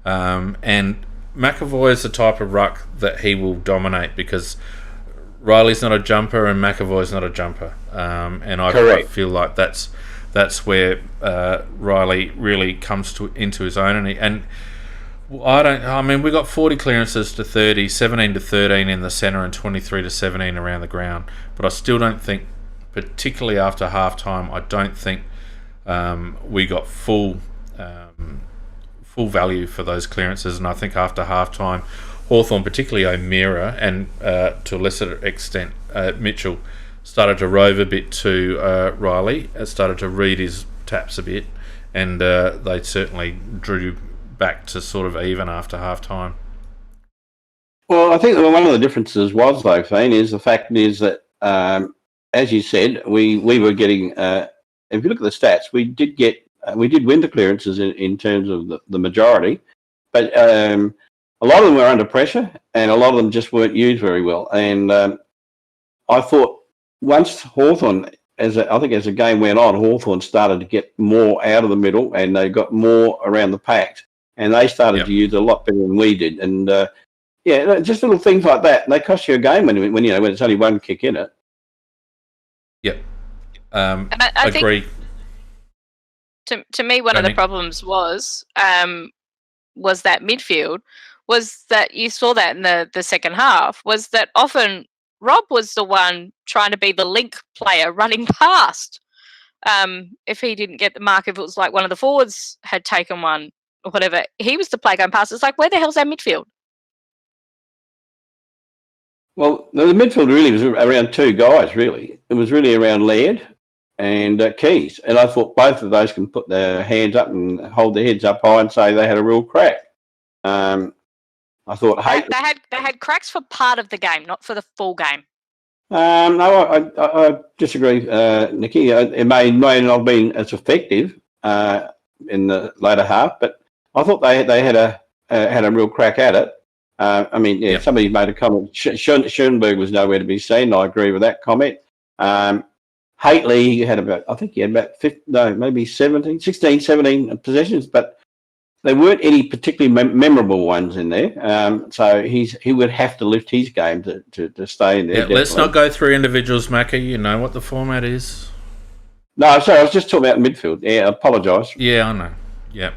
And McAvoy is the type of ruck that he will dominate because Riley's not a jumper and McAvoy's not a jumper. And I feel like that's where Riley really comes into his own. And we got 40 clearances to 30, 17-13 in the centre and 23-17 around the ground. But I still don't think, particularly after half-time, I don't think we got full value for those clearances. And I think after half-time, Hawthorn, particularly O'Meara, and to a lesser extent Mitchell, started to rove a bit to Riley, started to read his taps a bit, and they certainly drew back to sort of even after half-time. Well, I think that one of the differences was, though, Fane, is the fact is that, as you said, we were getting, if you look at the stats, we did win the clearances in terms of the majority, but a lot of them were under pressure and a lot of them just weren't used very well. And I thought once Hawthorn, as the game went on, Hawthorn started to get more out of the middle and they got more around the pack. And they started to use a lot better than we did. And, just little things like that. And they cost you a game when it's only one kick in it. Yep. I agree. To me, one of the problems was that midfield, was that you saw that in the second half, was that often Rob was the one trying to be the link player running past. If he didn't get the mark, if it was like one of the forwards had taken one, or whatever, he was the player going past. It's like, where the hell's our midfield? Well, the midfield really was around two guys, really. It was really around Laird and Keys. And I thought both of those can put their hands up and hold their heads up high and say they had a real crack. I thought... They had cracks for part of the game, not for the full game. No, I disagree, Nikki. It may not have been as effective in the later half, but I thought they had a real crack at it. Somebody made a comment. Schoenberg was nowhere to be seen. I agree with that comment. Haitley had maybe 16, 17 possessions, but there weren't any particularly memorable ones in there. So he would have to lift his game to stay in there. Yeah, let's not go through individuals, Macca. You know what the format is. No, sorry, I was just talking about midfield. Yeah, I apologise. Yeah, I know. Yeah.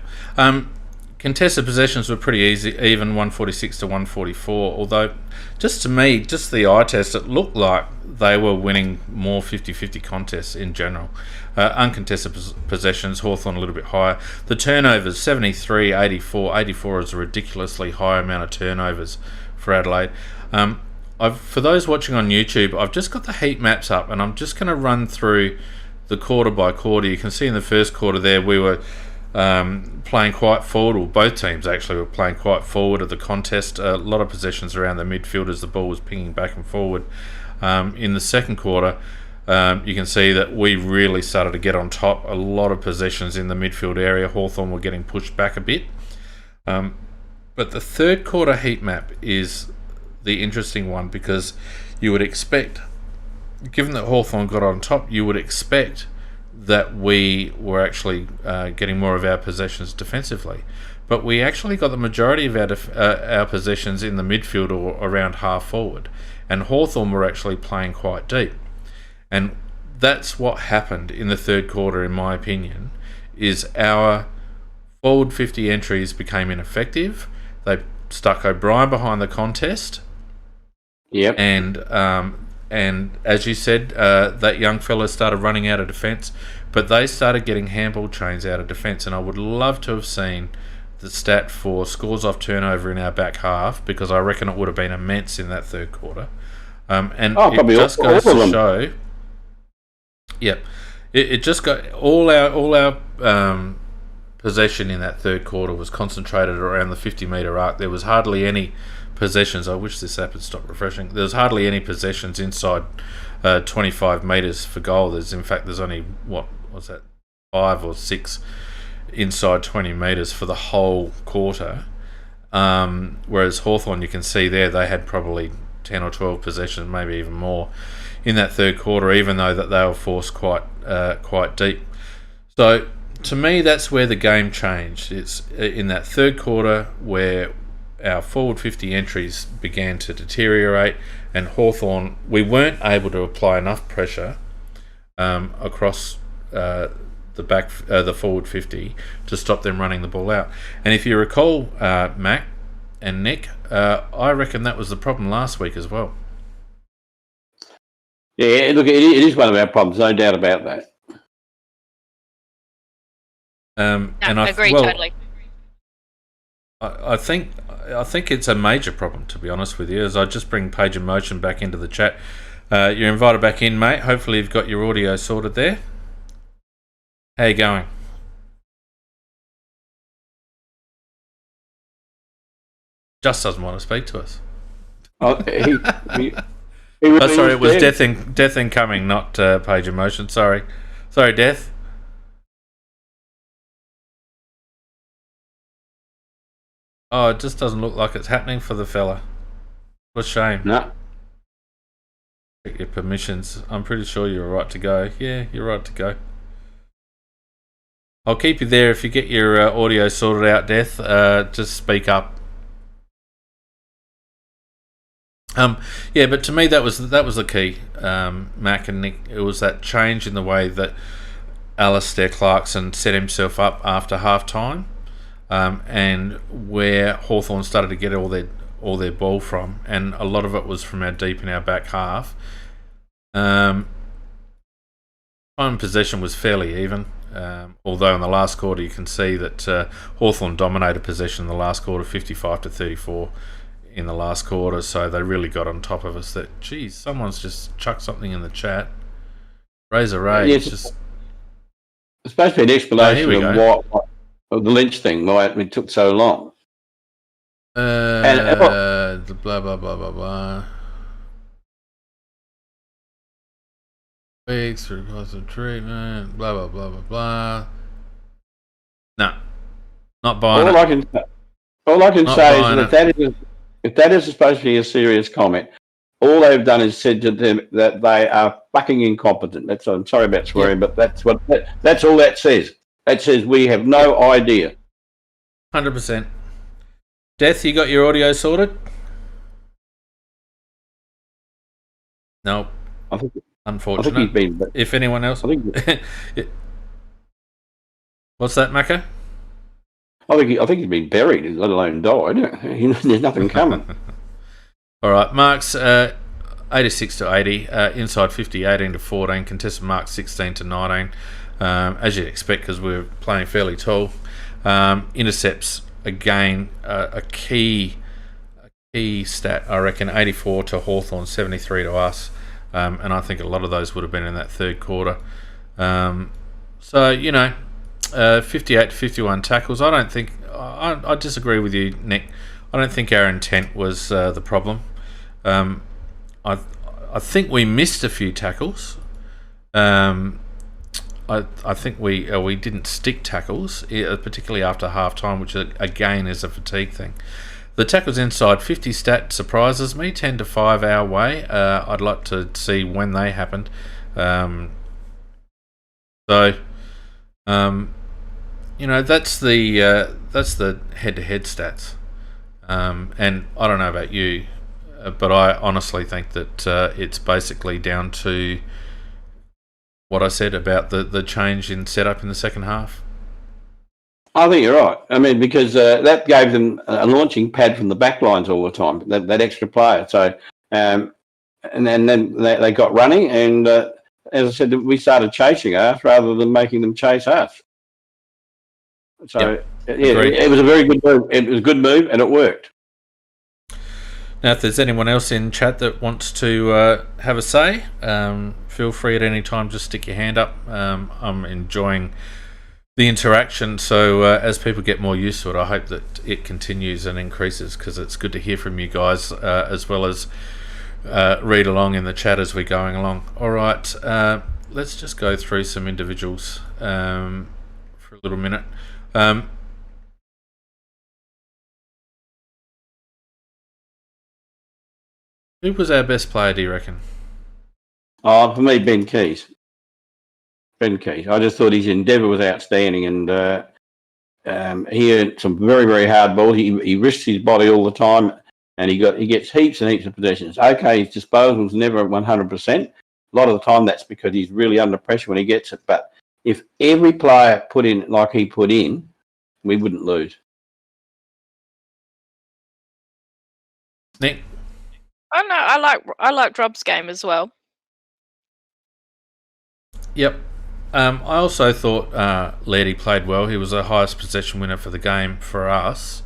Contested possessions were pretty easy, even 146 to 144, although just to me, just the eye test, it looked like they were winning more 50-50 contests in general. Uncontested possessions, Hawthorn a little bit higher. The turnovers, 73, 84. 84 is a ridiculously high amount of turnovers for Adelaide. For those watching on YouTube, I've just got the heat maps up and I'm just going to run through the quarter by quarter. You can see in the first quarter there we were playing quite forward, or both teams actually were playing quite forward of the contest. A lot of possessions around the midfield as the ball was pinging back and forward. In the second quarter, you can see that we really started to get on top. A lot of possessions in the midfield area. Hawthorn were getting pushed back a bit. But the third quarter heat map is the interesting one, because you would expect, given that Hawthorn got on top, you would expect that we were actually getting more of our possessions defensively. But we actually got the majority of our possessions in the midfield or around half forward. And Hawthorn were actually playing quite deep. And that's what happened in the third quarter, in my opinion, is our forward 50 entries became ineffective. They stuck O'Brien behind the contest. Yep. And as you said, that young fella started running out of defence, but they started getting handball chains out of defence. And I would love to have seen the stat for scores off turnover in our back half, because I reckon it would have been immense in that third quarter. And it just goes to show. Yep, it just got all our possession in that third quarter was concentrated around the 50-metre arc. There was hardly any possessions. I wish this app had stopped refreshing. There was hardly any possessions inside 25 metres for goal. There's only what was that, 5 or 6 inside 20 metres for the whole quarter. Whereas Hawthorn, you can see there, they had probably 10 or 12 possessions, maybe even more, in that third quarter, even though that they were forced quite deep. So to me, that's where the game changed. It's in that third quarter where our forward 50 entries began to deteriorate, and Hawthorn, we weren't able to apply enough pressure across the forward 50 to stop them running the ball out. And if you recall, Mac and Nick, I reckon that was the problem last week as well. Yeah, look, it is one of our problems, no doubt about that. I agree totally. I think it's a major problem, to be honest with you, as I just bring Page in Motion back into the chat. You're invited back in, mate. Hopefully you've got your audio sorted there. How you going? Just doesn't want to speak to us. Oh, he really sorry, it was Death Incoming, not Page in Motion. Sorry, Death. Oh, it just doesn't look like it's happening for the fella. What a shame. No. Check your permissions. I'm pretty sure you're right to go. Yeah, you're right to go. I'll keep you there if you get your audio sorted out, Death. Just speak up. Yeah, but to me that was the key, Mac and Nick. It was that change in the way that Alistair Clarkson set himself up after half time, and where Hawthorn started to get all their ball from, and a lot of it was from our deep in our back half. Time possession was fairly even, although in the last quarter you can see that Hawthorn dominated possession in the last quarter, 55-34 in the last quarter, so they really got on top of us. That, geez, someone's just chucked something in the chat. Razor Ray, yes, just... It's supposed to be an explanation of the Lynch thing, why it took so long. Blah blah blah blah blah. Weeks for positive treatment. Blah blah blah blah blah. No, not buying all it. All I can say is that if that is supposed to be a serious comment, all they've done is said to them that they are fucking incompetent. I'm sorry about swearing, but that's all that says. That says we have no idea. 100%. Death, you got your audio sorted? No. Unfortunate. I think he's been. If anyone else, what's that, Macca? I think he's been buried, let alone died. There's nothing coming. All right, marks 86-80, inside 50, 18-14, contested marks 16-19, as you'd expect because we're playing fairly tall. Intercepts again, a key stat, I reckon, 84 to Hawthorn, 73 to us, and I think a lot of those would have been in that third quarter. So 58 to 51 tackles. I don't think I disagree with you, Nick. I don't think our intent was the problem. I think we missed a few tackles. I think we didn't stick tackles, particularly after half time, which again is a fatigue thing. The tackles inside 50 stat surprises me, 10 to 5 our way. I'd like to see when they happened. So So, that's the head-to-head stats. And I don't know about you, but I honestly think that it's basically down to what I said about the change in setup in the second half. I think you're right. I mean, because that gave them a launching pad from the back lines all the time, that extra player. So, and then they got running, and as I said, we started chasing us rather than making them chase us. So, it was a very good move. It was a good move, and it worked. Now, if there's anyone else in chat that wants to have a say, feel free at any time. Just stick your hand up. I'm enjoying the interaction, so as people get more used to it, I hope that it continues and increases, because it's good to hear from you guys, as well as read along in the chat as we're going along. All right, let's just go through some individuals for a little minute. Who was our best player, do you reckon? Oh, for me, Ben Keys. Ben Keys. I just thought his endeavour was outstanding, and he had some very, very hard balls. He risks his body all the time, and he gets heaps and heaps of possessions. Okay, his disposal's never 100%. A lot of the time, that's because he's really under pressure when he gets it. But if every player put in like he put in, we wouldn't lose. Nick? I know. I like Rob's game as well. Yep. I also thought Lairdy played well. He was the highest possession winner for the game for us,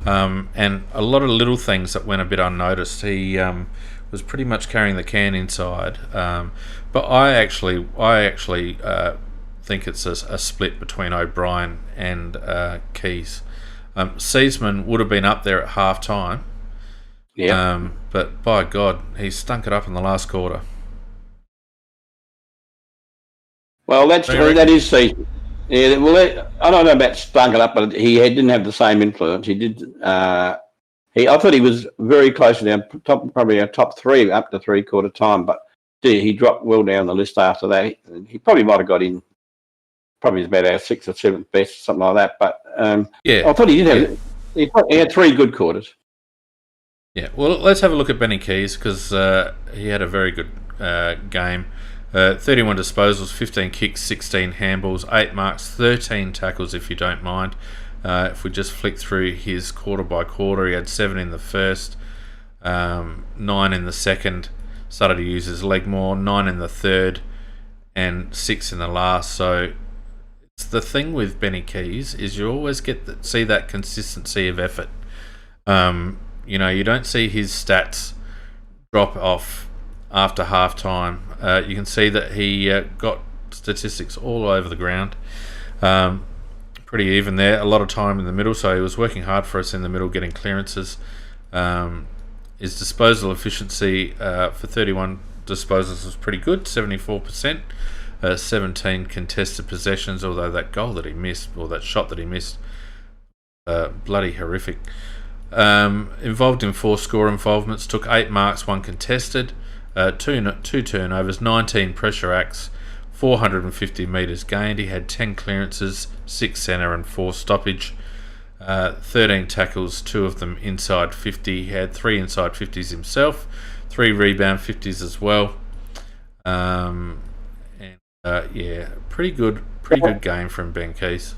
and a lot of little things that went a bit unnoticed. He was pretty much carrying the can inside, but I actually think it's a split between O'Brien and Keys. Seaman would have been up there at half time. Yeah. But by God, he stunk it up in the last quarter. Well, that is season. Yeah. Well, I don't know about stunk it up, but he didn't have the same influence. He did. I thought he was very close to down top, probably our top three up to 3/4 time, but he dropped well down the list after that. He probably might have got in. Probably about our 6th or 7th best, something like that. But I thought he did have. Yeah. He had 3 good quarters. Yeah, well, let's have a look at Benny Keys, because he had a very good game. 31 disposals, 15 kicks, 16 handballs, 8 marks, 13 tackles, if you don't mind. If we just flick through his quarter by quarter, he had 7 in the first, 9 in the second, started to use his leg more, 9 in the third, and 6 in the last. So it's the thing with Benny Keys is you always see that consistency of effort. You don't see his stats drop off after half time. You can see that he got statistics all over the ground. Pretty even there. A lot of time in the middle, so he was working hard for us in the middle, getting clearances. His disposal efficiency for 31 disposals was pretty good, 74%. 17 contested possessions, although that goal that he missed, or that shot that he missed, bloody horrific. Involved in 4 score involvements, took 8 marks, 1 contested, 2 turnovers, 19 pressure acts, 450 metres gained. He had 10 clearances, 6 centre and 4 stoppage, 13 tackles, 2 of them inside 50. He had 3 inside 50s himself, 3 rebound 50s as well. Pretty good game from Ben Keys.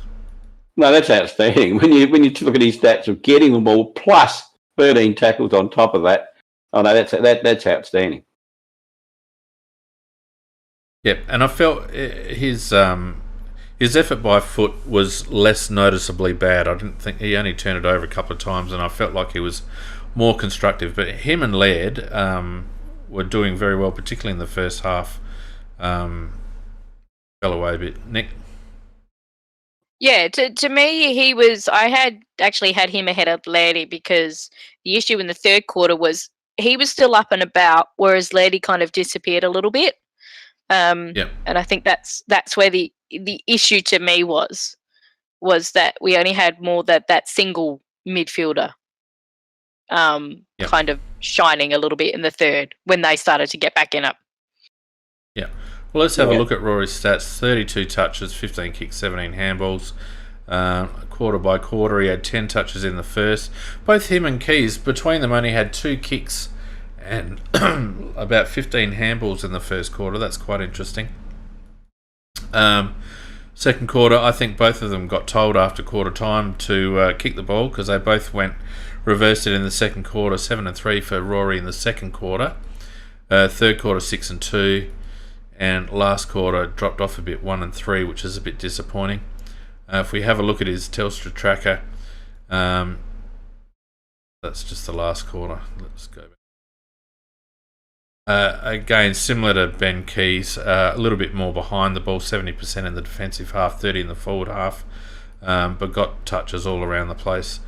No, that's outstanding. When you look at his stats of getting the ball plus 13 tackles on top of that, oh no, that's outstanding. Yep, and I felt his effort by foot was less noticeably bad. I didn't think he only turned it over a couple of times, and I felt like he was more constructive. But him and Laird were doing very well, particularly in the first half. Fell away a bit. Nick? Yeah, to me, I had actually had him ahead of Lairdy, because the issue in the third quarter was he was still up and about, whereas Lairdy kind of disappeared a little bit. And I think that's where the issue to me was that we only had more that single midfielder kind of shining a little bit in the third when they started to get back in up. Yeah. Well, let's have a Yeah. look at Rory's stats. 32 touches, 15 kicks, 17 handballs. Quarter by quarter, he had 10 touches in the first. Both him and Keys, between them, only had 2 kicks and about 15 handballs in the first quarter. That's quite interesting. Second quarter, I think both of them got told after quarter time to kick the ball, because they both reversed it in the second quarter. 7-3 for Rory in the second quarter. Third quarter, 6-2. And last quarter dropped off a bit, 1-3, which is a bit disappointing. If we have a look at his Telstra tracker, that's just the last quarter. Let's go back. Again, similar to Ben Keys, a little bit more behind the ball, 70% in the defensive half, 30% in the forward half, but got touches all around the place.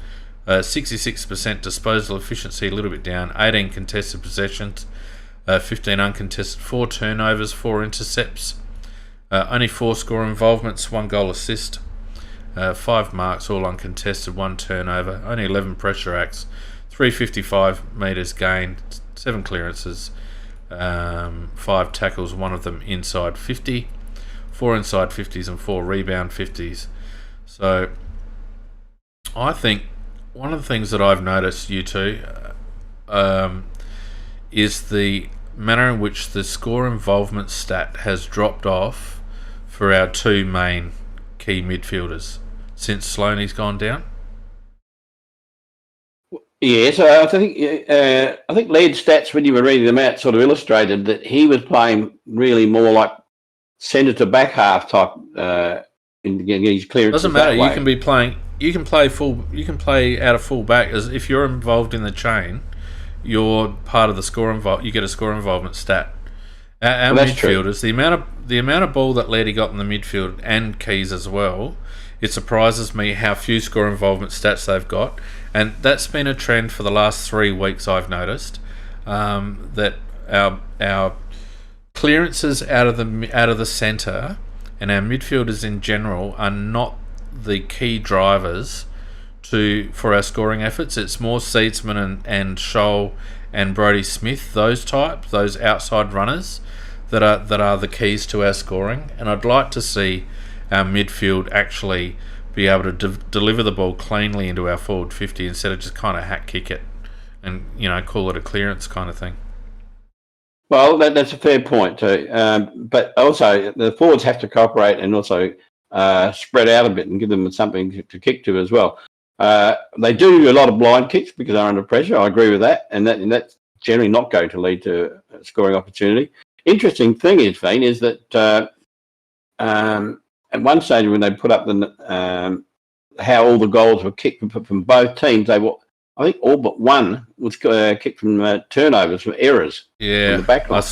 66% disposal efficiency, a little bit down. 18 contested possessions, 15 uncontested, 4 turnovers, 4 intercepts, only 4 score involvements, 1 goal assist, 5 marks, all uncontested, 1 turnover, only 11 pressure acts, 355 metres gained, 7 clearances, 5 tackles, 1 of them inside 50, 4 inside 50s and 4 rebound 50s. So I think one of the things that I've noticed, you two, is the manner in which the score involvement stat has dropped off for our 2 main key midfielders since Sloaney's gone down. Yes, I think Laird's stats, when you were reading them out, sort of illustrated that he was playing really more like centre to back half type in getting his clearances. Doesn't matter. That way. You can be playing. You can play full. You can play out of full back. As if you're involved in the chain, you're part of the score you get a score involvement stat. Our midfielders, the amount of ball that Lairdy got in the midfield and Keys as well, it surprises me how few score involvement stats they've got, and that's been a trend for the last 3 weeks. I've noticed that our clearances out of the centre and our midfielders in general are not the key drivers for our scoring efforts. It's more Seedsman and Scholl and Brodie Smith, those outside runners that are the keys to our scoring. And I'd like to see our midfield actually be able to deliver the ball cleanly into our forward 50 instead of just kind of hack kick it and call it a clearance kind of thing. Well, that's a fair point too. But also the forwards have to cooperate and also spread out a bit and give them something to kick to as well. They do a lot of blind kicks because they're under pressure. I agree with that, and that's generally not going to lead to a scoring opportunity. Interesting thing is that at one stage when they put up how all the goals were kicked from both teams, I think all but one was kicked from turnovers, from errors. Yeah, from the back line.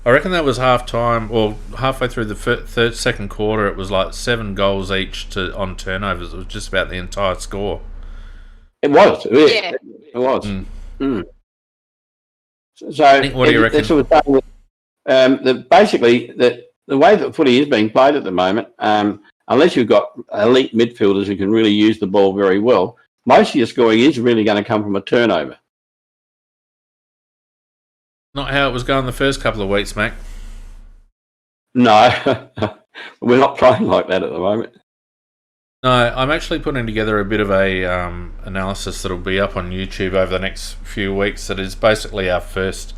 I reckon that was half time, or halfway through the second quarter. It was like 7 goals each on turnovers. It was just about the entire score. It was. Yeah. It was. Mm. So what do you reckon? It's sort of saying that basically the way that footy is being played at the moment, unless you've got elite midfielders who can really use the ball very well, most of your scoring is really going to come from a turnover. Not how it was going the first couple of weeks, Mac. No, we're not playing like that at the moment. No, I'm actually putting together a bit of a analysis that'll be up on YouTube over the next few weeks. That is basically our first.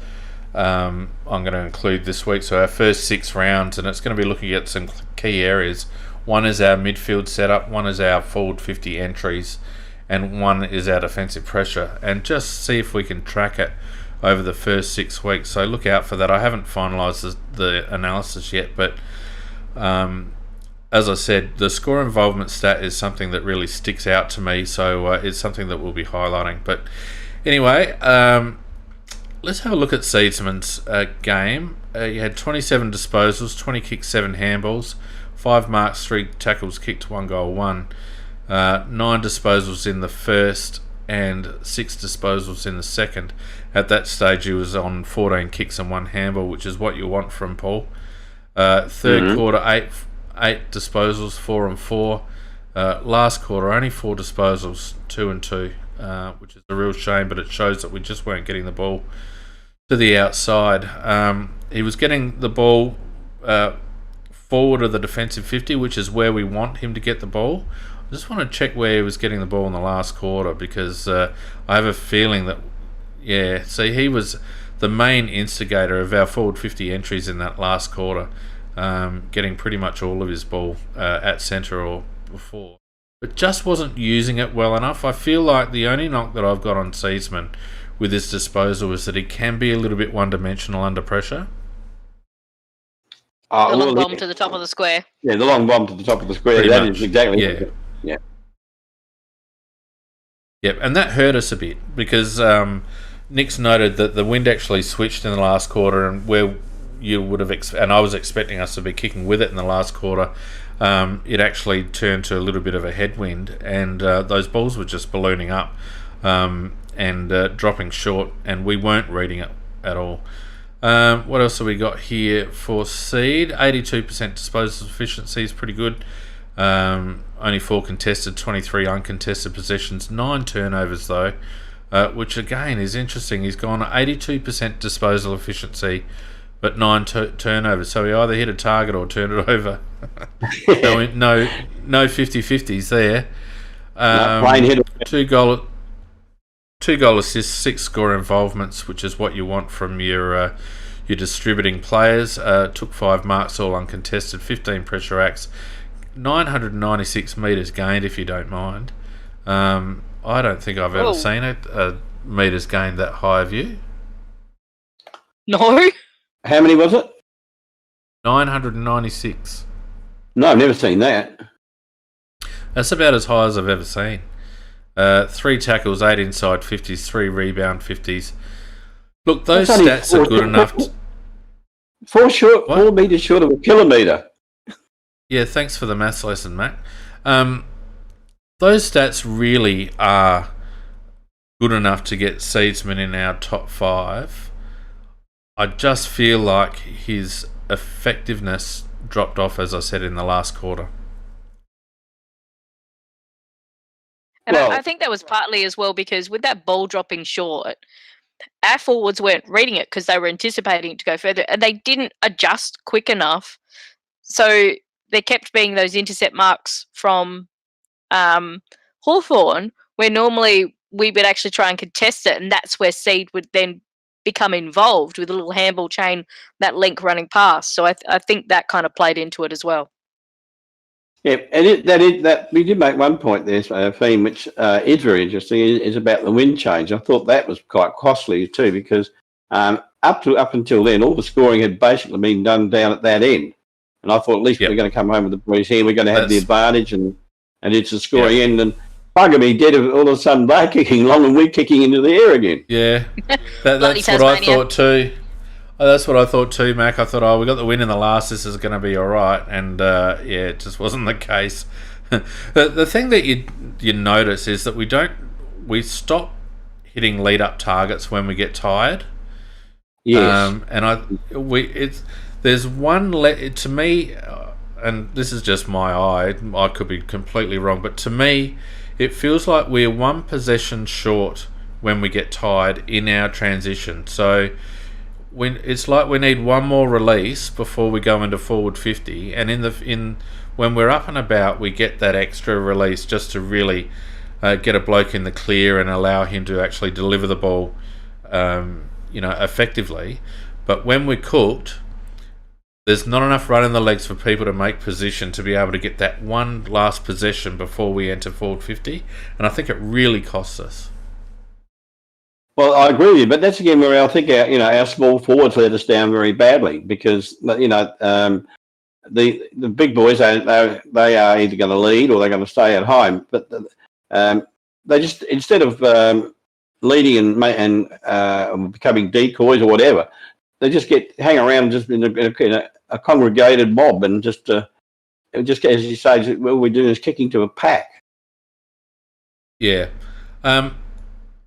I'm going to include this week, so our first 6 rounds, and it's going to be looking at some key areas. One is our midfield setup, one is our forward 50 entries, and one is our defensive pressure, and just see if we can track it over the first 6 weeks. So look out for that. I haven't finalised the analysis yet, but as I said, the score involvement stat is something that really sticks out to me, so it's something that we'll be highlighting. But anyway, let's have a look at Seedsman's game. He had 27 disposals, 20 kicks, 7 handballs, 5 marks, 3 tackles kicked, 1 goal, 1. 9 disposals in the first and 6 disposals in the second. At that stage, he was on 14 kicks and 1 handball, which is what you want from Paul. Third quarter, 8 disposals, 4 and 4. Last quarter, only 4 disposals, 2 and 2, which is a real shame, but it shows that we just weren't getting the ball to the outside. He was getting the ball forward of the defensive 50, which is where we want him to get the ball. I just want to check where he was getting the ball in the last quarter, because I have a feeling that, he was the main instigator of our forward 50 entries in that last quarter, getting pretty much all of his ball at centre or before. But just wasn't using it well enough. I feel like the only knock that I've got on Seedsman with his disposal is that he can be a little bit one-dimensional under pressure. The long bomb to the top of the square. Yeah, the long bomb to the top of the square. Pretty That much. is exactly. Yeah. Yep, and that hurt us a bit because Nick's noted that the wind actually switched in the last quarter, and where you would have and I was expecting us to be kicking with it in the last quarter, it actually turned to a little bit of a headwind, and those balls were just ballooning up and dropping short, and we weren't reading it at all. What else have we got here for seed? 82% disposal efficiency is pretty good. Only 4 contested, 23 uncontested possessions, 9 turnovers though, which again is interesting. He's gone 82% disposal efficiency, but 9 turnovers. So he either hit a target or turned it over. no 50-50s there. Plain hit. 2 goal assists, 6 score involvements, which is what you want from your distributing players. Took 5 marks, all uncontested, 15 pressure acts, 996 metres gained, if you don't mind. I don't think I've ever seen a metres gained that high of you. No. How many was it? 996. No, I've never seen that. That's about as high as I've ever seen. 3 tackles, 8 inside 50s, 3 rebound 50s. Look, those stats are good enough. 4 metres short of a kilometre. Yeah, thanks for the maths lesson, Mac. Those stats really are good enough to get Seedsman in our top 5. I just feel like his effectiveness dropped off, as I said, in the last quarter. And I think that was partly as well because with that ball dropping short, our forwards weren't reading it because they were anticipating it to go further, and they didn't adjust quick enough. So there kept being those intercept marks from Hawthorn, where normally we would actually try and contest it, and that's where Seed would then become involved with a little handball chain, that link running past. So I think that kind of played into it as well. Yeah, and that we did make one point there, Feen, which is very interesting, is about the wind change. I thought that was quite costly too, because up until then, all the scoring had basically been done down at that end, and I thought at least we're going to come home with the boys here. We're going to have the advantage, and it's a scoring end. And bugger me dead, all of a sudden they're kicking long and we're kicking into the air again. Yeah, that's what I thought too. That's what I thought too, Mac. I thought, we got the win in the last. This is going to be all right, and it just wasn't the case. The thing that you notice is that we stop hitting lead up targets when we get tired. Yes, there's one to me, and this is just my eye. I could be completely wrong, but to me, it feels like we're one possession short when we get tired in our transition. So it's like we need one more release before we go into forward 50, and when we're up and about, we get that extra release just to really get a bloke in the clear and allow him to actually deliver the ball, effectively. But when we're cooked, there's not enough run in the legs for people to make position to be able to get that one last possession before we enter forward 50, and I think it really costs us. Well, I agree with you, but that's again where I think our small forwards let us down very badly, because the big boys they are either going to lead or they're going to stay at home, but they just, instead of leading and becoming decoys or whatever, they just hang around just in a congregated mob, and just as you say, what we're doing is kicking to a pack. Yeah.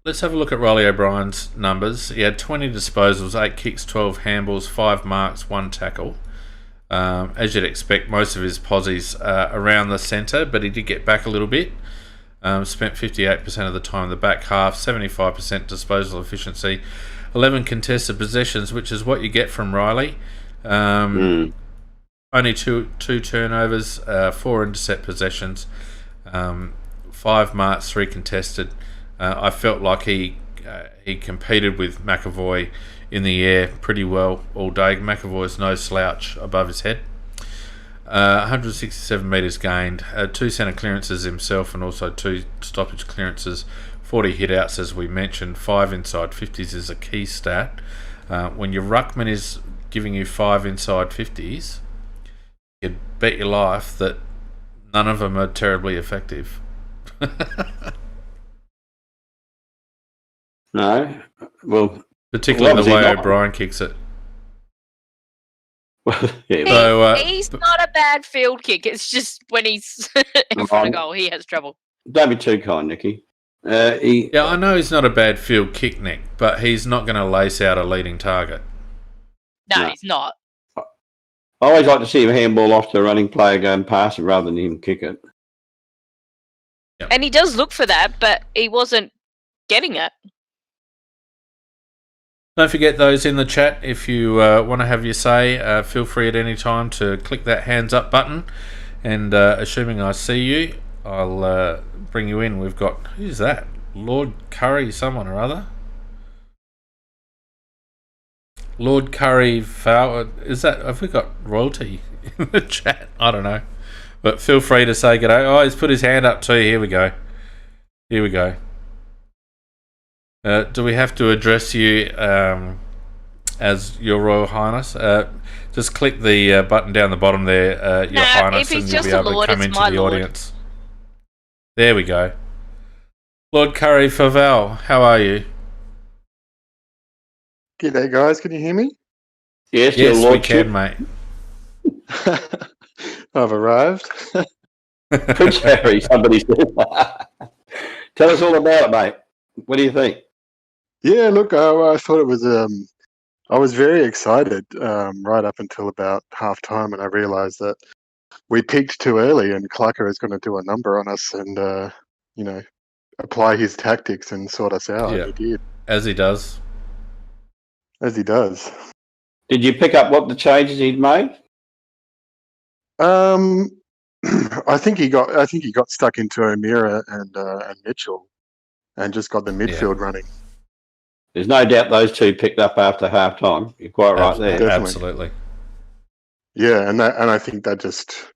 Let's have a look at Riley O'Brien's numbers. He had 20 disposals, 8 kicks, 12 handballs, 5 marks, 1 tackle. As you'd expect, most of his posies around the centre, but he did get back a little bit. Spent 58% of the time in the back half, 75% disposal efficiency, 11 contested possessions, which is what you get from Riley. Only two turnovers, 4 intercept possessions, 5 marks, 3 contested. I felt like he competed with McAvoy in the air pretty well all day. McAvoy's no slouch above his head. 167 metres gained, 2 centre clearances himself, and also 2 stoppage clearances. 40 hit-outs, as we mentioned. 5 inside 50s is a key stat. When your ruckman is giving you 5 inside 50s, you'd bet your life that none of them are terribly effective. No, well, particularly the way not. O'Brien kicks it. Well, yeah, So, he's not a bad field kick. It's just when he's in front of goal, he has trouble. don't be too kind, Nicky. Yeah, I know he's not a bad field kick, Nick, but he's not going to lace out a leading target. No, he's not. I always like to see him handball off to a running player going past him rather than him kick it. Yep. And he does look for that, but he wasn't getting it. Don't forget those in the chat. If you want to have your say, feel free at any time to click that hands up button. And assuming I see you, I'll bring you in. We've got, who's that? Lord Curry, someone or other. Lord Curry, is that? Have we got royalty in the chat? I don't know. But feel free to say g'day. Oh, he's put his hand up too. Here we go. Here we go. Do we have to address you as Your Royal Highness? Just click the button down the bottom there, Your Highness, and you'll be able to come into the audience. There we go. Lord Curry Favel, how are you? G'day, guys. Can you hear me? Yes, we can, mate. I've arrived. Prince Harry, somebody said. Tell us all about it, mate. What do you think? Yeah, look, I thought it was. I was very excited right up until about half time, and I realised that we peaked too early, and Clucker is going to do a number on us, and apply his tactics and sort us out. Yeah. And he did, as he does. as he does. Did you pick up what the changes he'd made? I think he got stuck into O'Meara and Mitchell, and just got the midfield running. There's no doubt those two picked up after half time. You're quite right there. Definitely. Absolutely. Yeah, and I think that just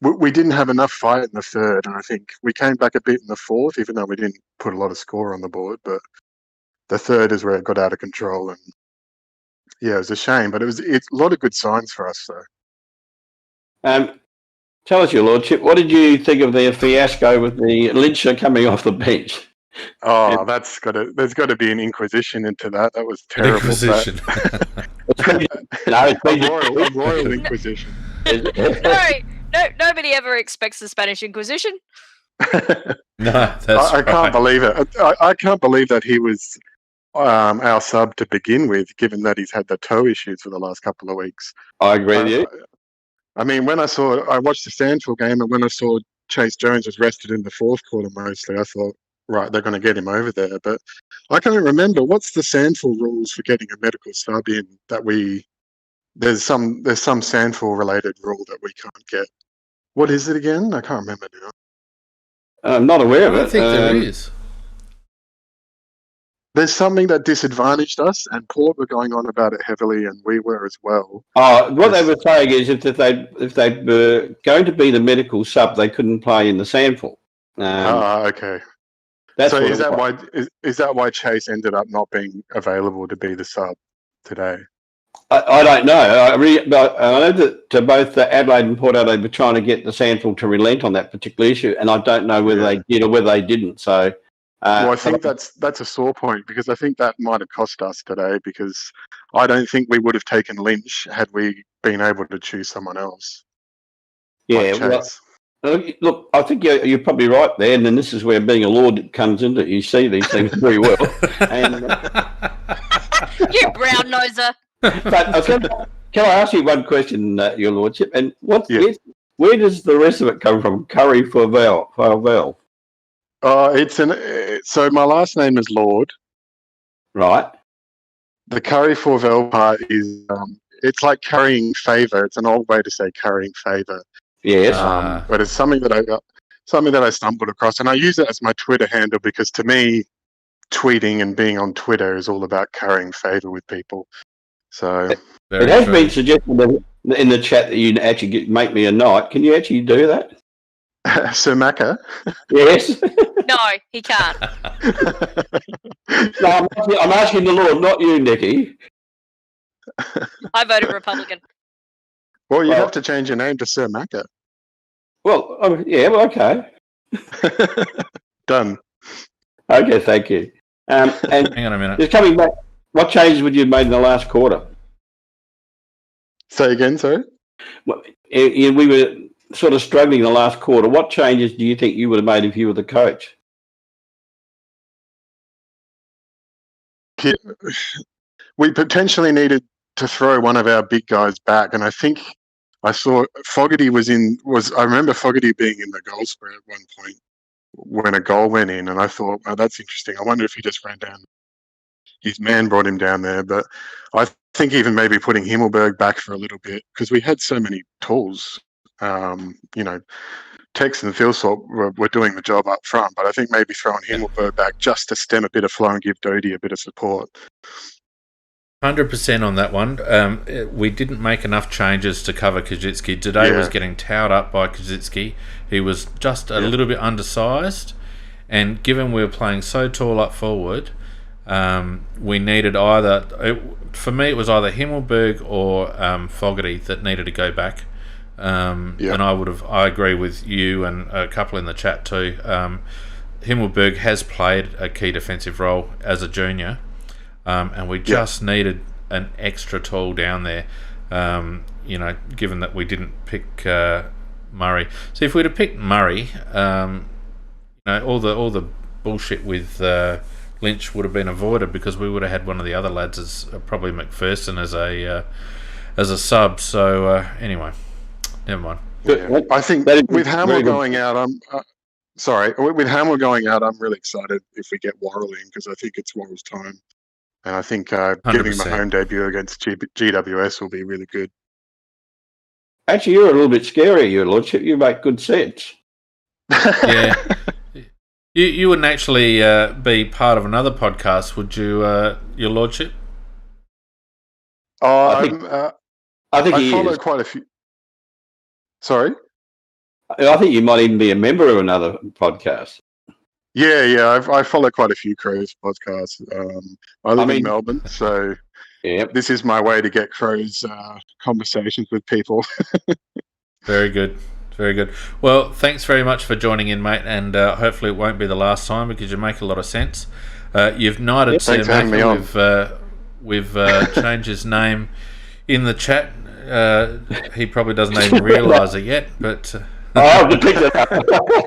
we didn't have enough fight in the third, and I think we came back a bit in the fourth, even though we didn't put a lot of score on the board. But the third is where it got out of control, and yeah, it was a shame. But it's a lot of good signs for us, though. Tell us, Your Lordship, what did you think of their fiasco with the Lyncher coming off the bench? Oh, there's got to be an inquisition into that. That was terrible. Inquisition. A royal inquisition. Nobody ever expects the Spanish Inquisition. No, that's I can't believe it. I can't believe that he was our sub to begin with, given that he's had the toe issues for the last couple of weeks. I agree with you. I mean, I watched the Sandford game, and when I saw Chase Jones was rested in the fourth quarter mostly, I thought, right, they're going to get him over there. But I can't remember, what's the Sandford rules for getting a medical sub in that there's some Sandford related rule that we can't get. What is it again? I can't remember now. I'm not aware of it. I think there is. There's something that disadvantaged us, and Port were going on about it heavily, and we were as well. What they were saying is if they were going to be the medical sub, they couldn't play in the Sandford. Okay. That's so is that why Chase ended up not being available to be the sub today? I don't know. I know that both Adelaide and Port Adelaide were trying to get the Sandford to relent on that particular issue, and I don't know whether they did or whether they didn't. So, I think that's a sore point, because I think that might have cost us today, because I don't think we would have taken Lynch had we been able to choose someone else. Yeah, look, I think you're probably right there, and then this is where being a lord comes into it. You see these things very well. And, you brown noser. But can I ask you one question, Your Lordship? And where does the rest of it come from? Curry Favel. So my last name is Lord. Right. The Curry Favel part is it's like carrying favour. It's an old way to say carrying favour. Yes. But it's something that I stumbled across, and I use it as my Twitter handle because to me, tweeting and being on Twitter is all about carrying favour with people. So it has been suggested in the chat that you actually make me a knight. Can you actually do that? Sir Macca? Yes. No, he can't. No, I'm asking the Lord, not you, Nikki. I voted Republican. Well, you have to change your name to Sir Macca. Well, okay. Done. Okay, thank you. And Hang on a minute. just coming back, what changes would you have made in the last quarter? Say again, sorry? We were sort of struggling in the last quarter. What changes do you think you would have made if you were the coach? We potentially needed to throw one of our big guys back, and I think I saw Fogarty I remember Fogarty being in the goal square at one point when a goal went in, and I thought, oh, that's interesting. I wonder if he just ran down. His man brought him down there, but I think even maybe putting Himmelberg back for a little bit because we had so many tools. Tex and Thilthorpe were doing the job up front, but I think maybe throwing Himmelberg back just to stem a bit of flow and give Doty a bit of support. 100% on that one. We didn't make enough changes to cover Kajitsky. Today was getting towed up by Kajitsky. He was just a little bit undersized, and given we were playing so tall up forward, we needed for me it was either Himmelberg or Fogarty that needed to go back. And I agree with you and a couple in the chat too. Himmelberg has played a key defensive role as a junior, and we just needed an extra tool down there. Given that we didn't pick Murray. So if we'd have picked Murray, all the bullshit with Lynch would have been avoided because we would have had one of the other lads as probably McPherson as a sub. So anyway, never mind. Yeah. I think with Hamill going out, with Hamill going out, I'm really excited if we get Worrell in because I think it's Worrell's time, and I think giving him a home debut against GWS will be really good. Actually, you're a little bit scary, Your Lordship. You make good sense. Yeah. You wouldn't actually be part of another podcast, would you, Your Lordship? I think I follow quite a few. Sorry? I think you might even be a member of another podcast. Yeah. I follow quite a few Crows podcasts. I live in Melbourne, so this is my way to get Crows conversations with people. Very good. Very good. Well, thanks very much for joining in, mate, and hopefully it won't be the last time because you make a lot of sense. You've knighted Sir Macca. We've changed his name in the chat. He probably doesn't even realise it yet, but... I have picked it up.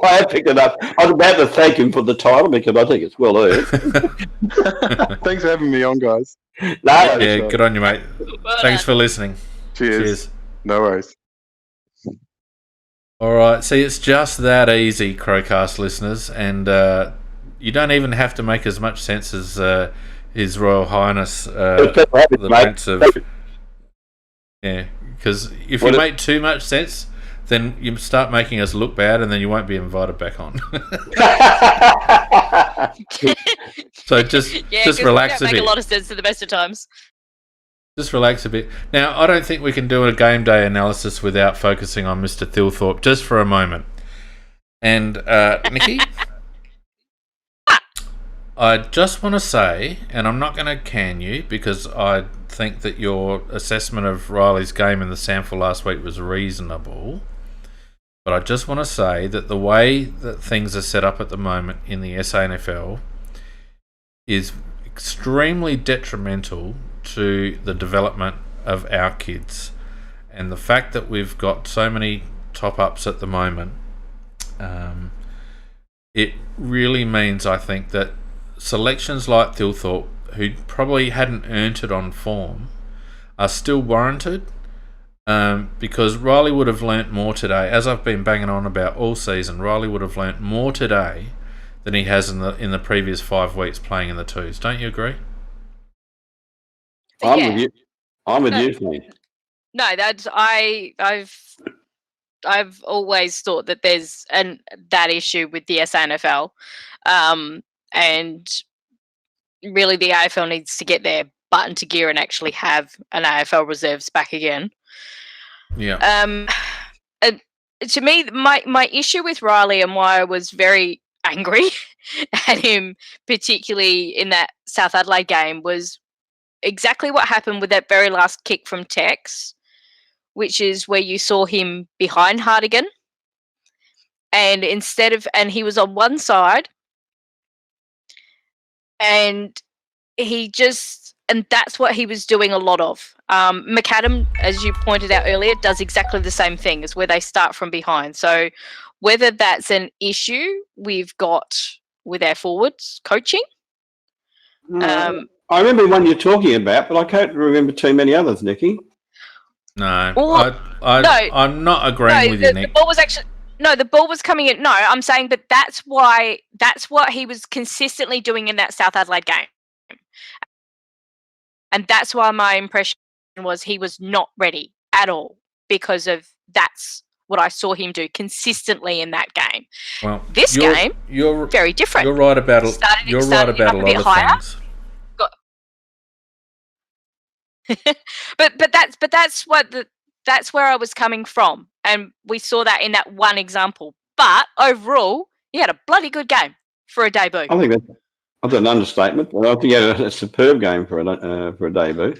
I have picked it up. I was about to thank him for the title because I think it's well earned. Thanks for having me on, guys. Good on you, mate. Thanks for listening. Cheers. No worries. All right, see, it's just that easy, CrowCast listeners, and you don't even have to make as much sense as His Royal Highness, the Prince of... Yeah, because if you make too much sense, then you start making us look bad, and then you won't be invited back on. So just relax a bit. Make a lot of sense at the best of times. Just relax a bit. Now, I don't think we can do a game day analysis without focusing on Mr. Thilthorpe just for a moment. And, Nikki, I just want to say, and I'm not going to can you because I think that your assessment of Riley's game in the sample last week was reasonable, but I just want to say that the way that things are set up at the moment in the SANFL is extremely detrimental to the development of our kids, and the fact that we've got so many top-ups at the moment, it really means, I think, that selections like Thilthorpe, who probably hadn't earned it on form, are still warranted, because Riley would have learnt more today, as I've been banging on about all season. Riley would have learnt more today than he has in the previous 5 weeks playing in the twos. Don't you agree? I'm with you, Frank. No, I've always thought that there's that issue with the SANFL, and really the AFL needs to get their butt into gear and actually have an AFL reserves back again. Yeah. To me, my issue with Riley and why I was very angry at him, particularly in that South Adelaide game, was exactly what happened with that very last kick from Tex, which is where you saw him behind Hartigan, and he was on one side, and that's what he was doing a lot of. McAdam, as you pointed out earlier, does exactly the same thing, as where they start from behind. So whether that's an issue we've got with our forwards coaching. I remember one you're talking about, but I can't remember too many others, Nikki. No, Well, I'm not agreeing with you, Nick. The ball was coming in. No, I'm saying, but that's what he was consistently doing in that South Adelaide game. And that's why my impression was he was not ready at all, because of that's what I saw him do consistently in that game. Well, this game, you're very different. You're right about a lot of things. But that's where I was coming from, and we saw that in that one example. But overall, he had a bloody good game for a debut. I think that's an understatement. I think he had a superb game for a debut.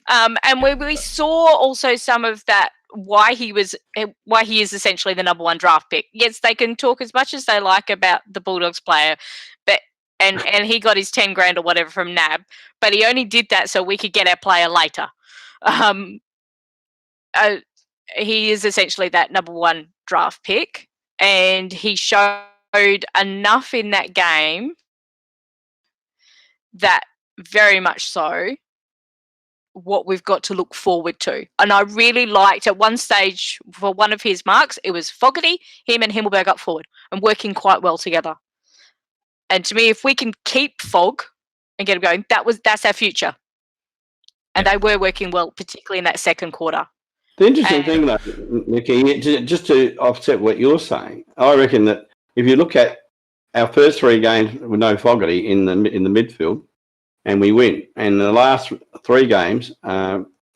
And we saw also some of that, why he is essentially the number one draft pick. Yes, they can talk as much as they like about the Bulldogs player, but and he got his 10 grand or whatever from NAB, but he only did that so we could get our player later. He is essentially that number one draft pick, and he showed enough in that game that very much so what we've got to look forward to. And I really liked at one stage, for one of his marks, it was Fogarty, him and Himmelberg up forward and working quite well together. And to me, if we can keep Fog and get him going, that's our future. And they were working well, particularly in that second quarter. The interesting thing, though, Nikki, just to offset what you're saying, I reckon that if you look at our first 3 games with no Fogarty in the midfield, and we win, and the last 3 games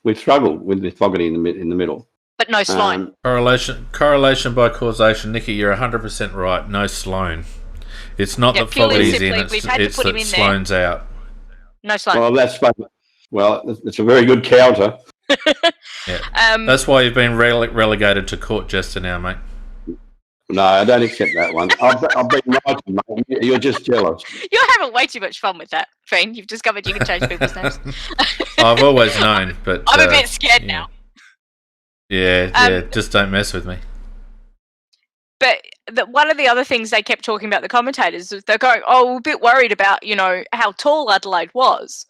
we've struggled with the Fogarty in the middle. But no Sloan. Correlation by causation, Nikki. You're 100% right. No Sloan. It's not that Fogarty's in; it's that Sloan's out. No Sloan. Well, it's a very good counter. Yeah. That's why you've been relegated to court jester now, mate. No, I don't accept that one. I've been right, mate. You're just jealous. You're having way too much fun with that, Fiend. You've discovered you can change people's names. I've always known, but I'm a bit scared now. Yeah, just don't mess with me. But one of the other things they kept talking about, the commentators, is they're going, we're a bit worried about, how tall Adelaide was.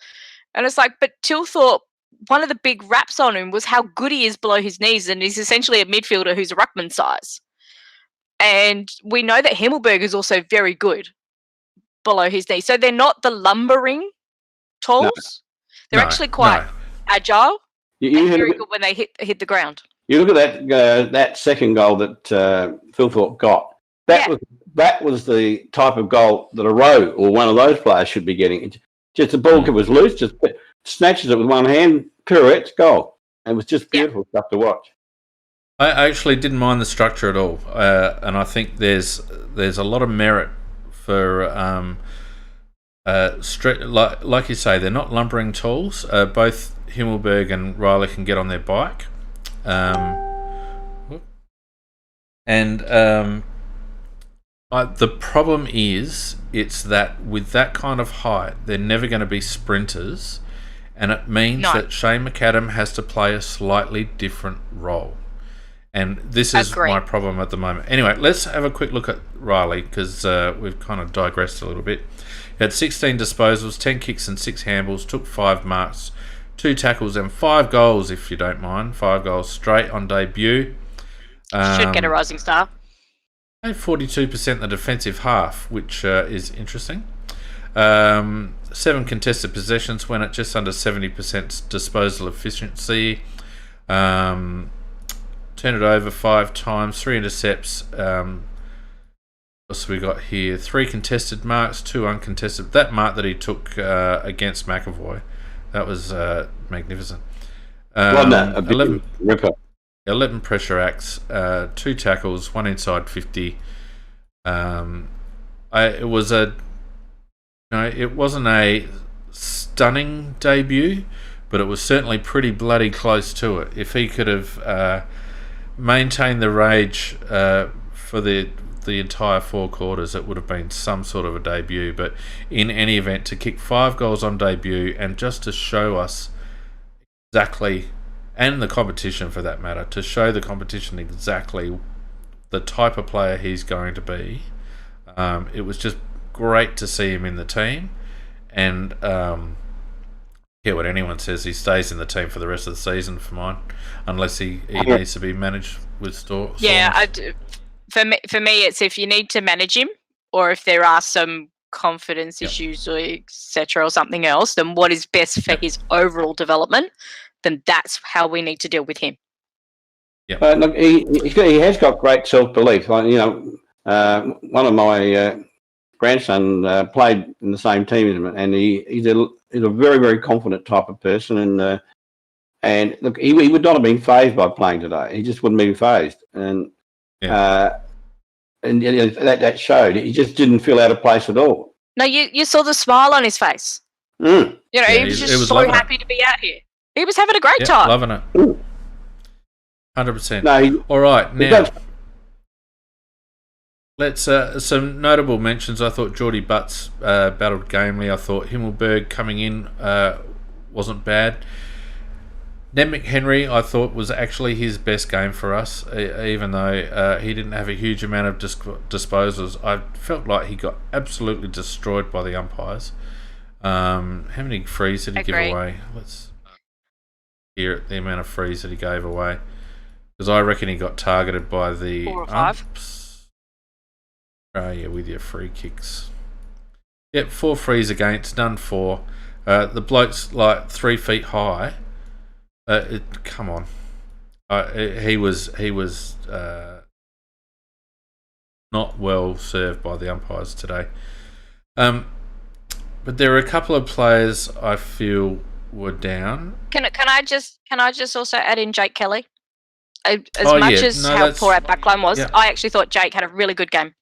And it's like, but Thilthorpe, one of the big raps on him was how good he is below his knees, and he's essentially a midfielder who's a ruckman size. And we know that Himmelberg is also very good below his knees. So they're not the lumbering talls. No. They're actually quite agile and very good when they hit the ground. You look at that second goal that Thilthorpe got. That was the type of goal that a row or one of those players should be getting. Just the ball was loose, just snatches it with one hand, pirouettes, goal. And it was just beautiful stuff to watch. I actually didn't mind the structure at all, and I think there's a lot of merit for like you say, they're not lumbering tools. Both Himmelberg and Riley can get on their bike, the problem is it's that with that kind of height, they're never going to be sprinters, and it means that Shane McAdam has to play a slightly different role. And this is my problem at the moment. Anyway, let's have a quick look at Riley, because we've kind of digressed a little bit. He had 16 disposals, 10 kicks and 6 handballs, took 5 marks, 2 tackles and 5 goals, if you don't mind. 5 goals straight on debut. Should get a rising star. 42% the defensive half, which is interesting. 7 contested possessions, went at just under 70% disposal efficiency. Turned it over 5 times, 3 intercepts. What's we got here? 3 contested marks, 2 uncontested. That mark that he took against McAvoy, that was magnificent. Wasn't that a big 11, ripper? 11 pressure acts, 2 tackles, 1 inside 50. It wasn't a stunning debut, but it was certainly pretty bloody close to it. If he could have maintained the rage for the entire 4 quarters, it would have been some sort of a debut. But in any event, to kick 5 goals on debut and just to show us exactly, and the competition for that matter, to show the competition exactly the type of player he's going to be, it was just great to see him in the team. And what anyone says, he stays in the team for the rest of the season for mine, unless he needs to be managed with store. Yeah, I do. For me, it's if you need to manage him, or if there are some confidence issues or etc. or something else, then what is best for his overall development, then that's how we need to deal with him. Yeah. Look, he has got great self-belief. Like, one of my grandson played in the same team as him, and he's a very, very confident type of person. And look, he would not have been phased by playing today. He just wouldn't be phased. And that showed. He just didn't feel out of place at all. No, you saw the smile on his face. Mm. He was just so happy to be out here. He was having a great time. Loving it. 100%. No, all right, now let's some notable mentions. I thought Geordie Butts battled gamely. I thought Himmelberg coming in wasn't bad. Ned McHenry, I thought, was actually his best game for us, even though he didn't have a huge amount of disposals. I felt like he got absolutely destroyed by the umpires. How many frees did he give away? Let's hear the amount of frees that he gave away, because I reckon he got targeted by the 4 or 5. Oh yeah, with your free kicks. Yep, 4 frees against, done 4. The bloke's like 3 feet high. Come on, he was not well served by the umpires today. But there are a couple of players I feel were down. Can I just also add in Jake Kelly? As much as how poor our backline was, I actually thought Jake had a really good game.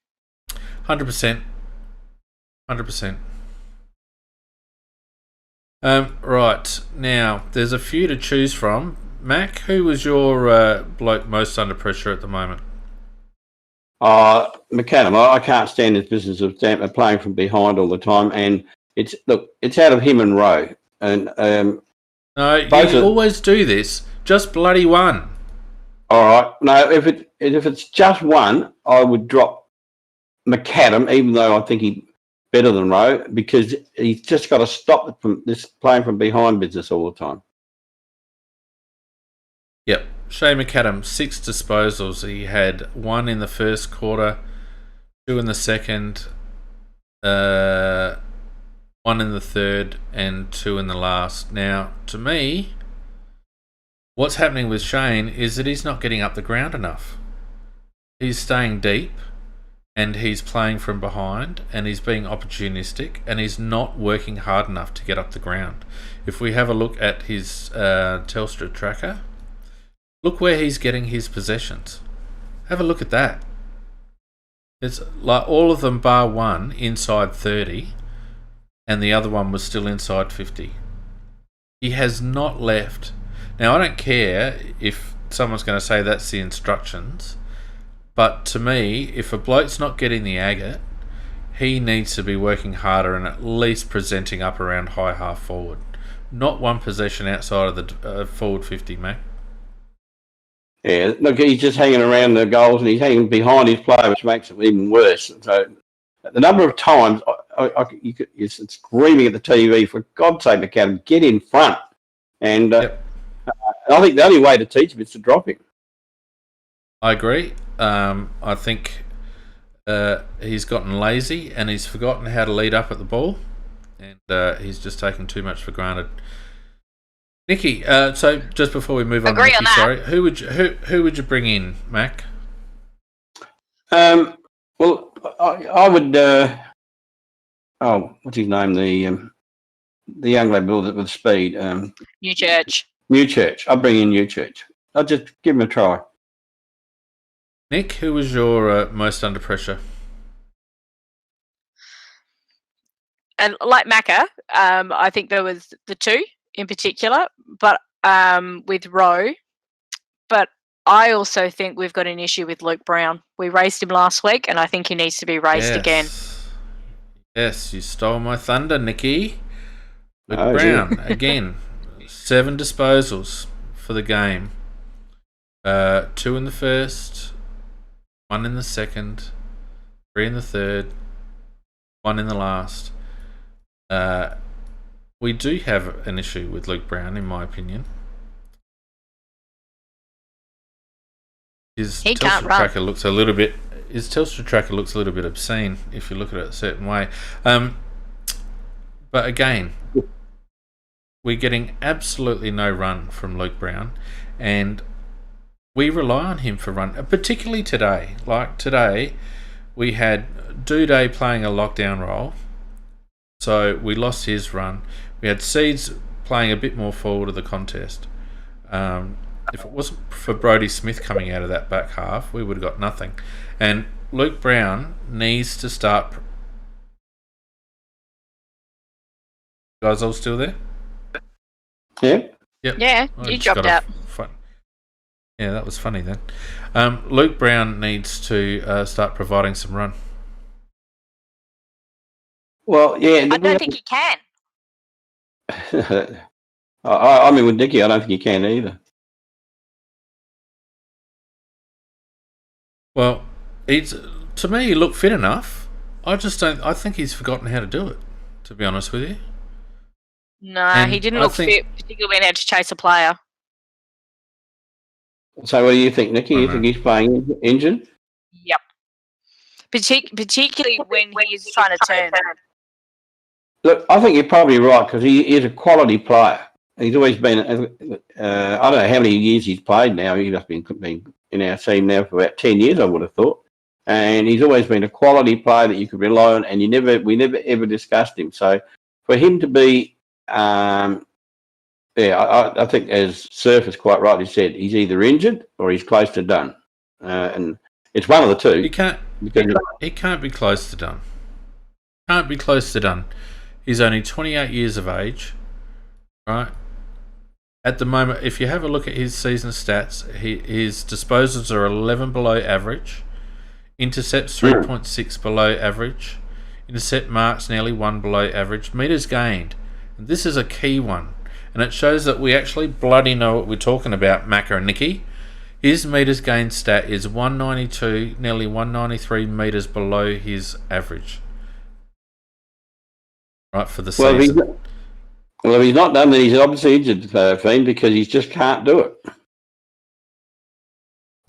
100%. 100%. Right, now there's a few to choose from. Mac, who was your bloke most under pressure at the moment? McAdam. I can't stand this business of playing from behind all the time, and it's out of him and Rowe. And no, you always do this. Just bloody one. All right. No, if it's just one, I would drop McAdam, even though I think he's better than Rowe, because he's just got to stop from this playing from behind business all the time. Yep. Shane McAdam, 6 disposals. He had 1 in the first quarter, 2 in the second, 1 in the third, and 2 in the last. Now, to me, what's happening with Shane is that he's not getting up the ground enough. He's staying deep, and he's playing from behind, and he's being opportunistic, and he's not working hard enough to get up the ground. If we have a look at his Telstra tracker, look where he's getting his possessions. Have a look at that. It's like all of them bar one inside 30, and the other one was still inside 50. He has not left. Now, I don't care if someone's going to say that's the instructions, but to me, if a bloke's not getting the agate, he needs to be working harder and at least presenting up around high half forward. Not one possession outside of the forward 50, mate. Yeah, look, he's just hanging around the goals and he's hanging behind his player, which makes it even worse. So the number of times you're screaming at the TV, for God's sake, McAdam, get in front. And I think the only way to teach him is to drop him. I agree. I think he's gotten lazy and he's forgotten how to lead up at the ball, and he's just taken too much for granted. Nikki, so just before we move on, Agree Nikki, on that. sorry, who would you bring in, Mac? Well, I would. What's his name? The young lad with speed. New Church. Newchurch. I'll bring in Newchurch. I'll just give him a try. Nick, who was your most under pressure? And like Macca, I think there was the two in particular, but with Rowe. But I also think we've got an issue with Luke Brown. We raced him last week, and I think he needs to be raced again. Yes, you stole my thunder, Nikki. Luke Oh, Brown, dear. again, 7 disposals for the game. 2 in the first, 1 in the second, 3 in the third, 1 in the last. We do have an issue with Luke Brown, in my opinion. His He can't Telstra run. tracker looks a little bit. His Telstra tracker looks a little bit obscene if you look at it a certain way. But again, we're getting absolutely no run from Luke Brown, and we rely on him for run, particularly today. Like today, we had Duday playing a lockdown role, so we lost his run. We had Seeds playing a bit more forward of the contest. If it wasn't for Brodie Smith coming out of that back half, we would have got nothing. And Luke Brown needs to start. Guys, all still there? Yeah. Yep. Yeah, I you just dropped got out. Yeah, that was funny then. Luke Brown needs to start providing some run. Well, yeah. I don't think he can. I mean, with Nicky, I don't think he can either. Well, to me, he looked fit enough. I think he's forgotten how to do it, to be honest with you. No, And he didn't I look think- fit, particularly when he had to chase a player. So, what do you think, Nicky? I You know. think he's playing injured? Yep. Particularly when he is trying to turn. Look, I think you're probably right because he is a quality player. He's always been. I don't know how many years he's played now. He must have been in our team now for about 10 years, I would have thought. And he's always been a quality player that you could rely on, and we never ever discussed him. So for him to be, I think as Surf has quite rightly said, he's either injured or he's close to done, and it's one of the two. He can't be close to done. Can't be close to done. He's only 28 years of age, right? At the moment, if you have a look at his season stats, his disposals are 11 below average, intercepts 3.6 below average, intercept marks nearly 1 below average, meters gained. And this is a key one, and it shows that we actually bloody know what we're talking about, Macca and Nicky. His meters gained stat is 192, nearly 193 meters below his average. Right, for the season. If he's not done, then he's obviously injured, Fiend, because he just can't do it.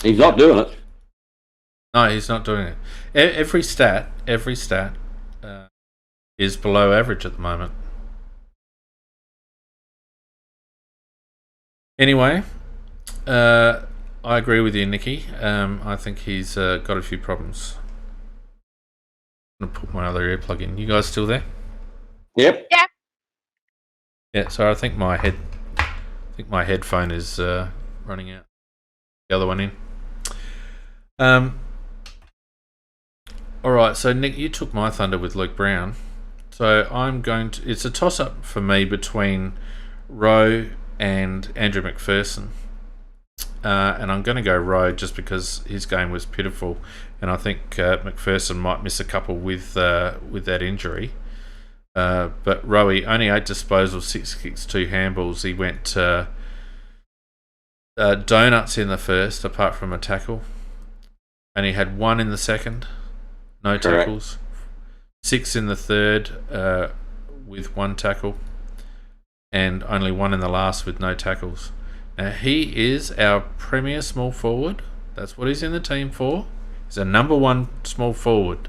He's not doing it. No, he's not doing it. Every stat is below average at the moment. Anyway, I agree with you, Nicky. I think he's got a few problems. I'm going to put my other earplug in. You guys still there? Yep. Yeah. Yeah, so I think my headphone is running out. The other one in. All right, so Nick, you took my thunder with Luke Brown. So it's a toss-up for me between Rowe and Andrew McPherson. And I'm going to go Rowe just because his game was pitiful, and I think McPherson might miss a couple with that injury. But Rowe, only 8 disposals, 6 kicks, 2 handballs. He went donuts in the first, apart from a tackle. And he had 1 in the second, no tackles. 6 in the third with 1 tackle. And only 1 in the last with no tackles. Now, he is our premier small forward. That's what he's in the team for. He's a number 1 small forward.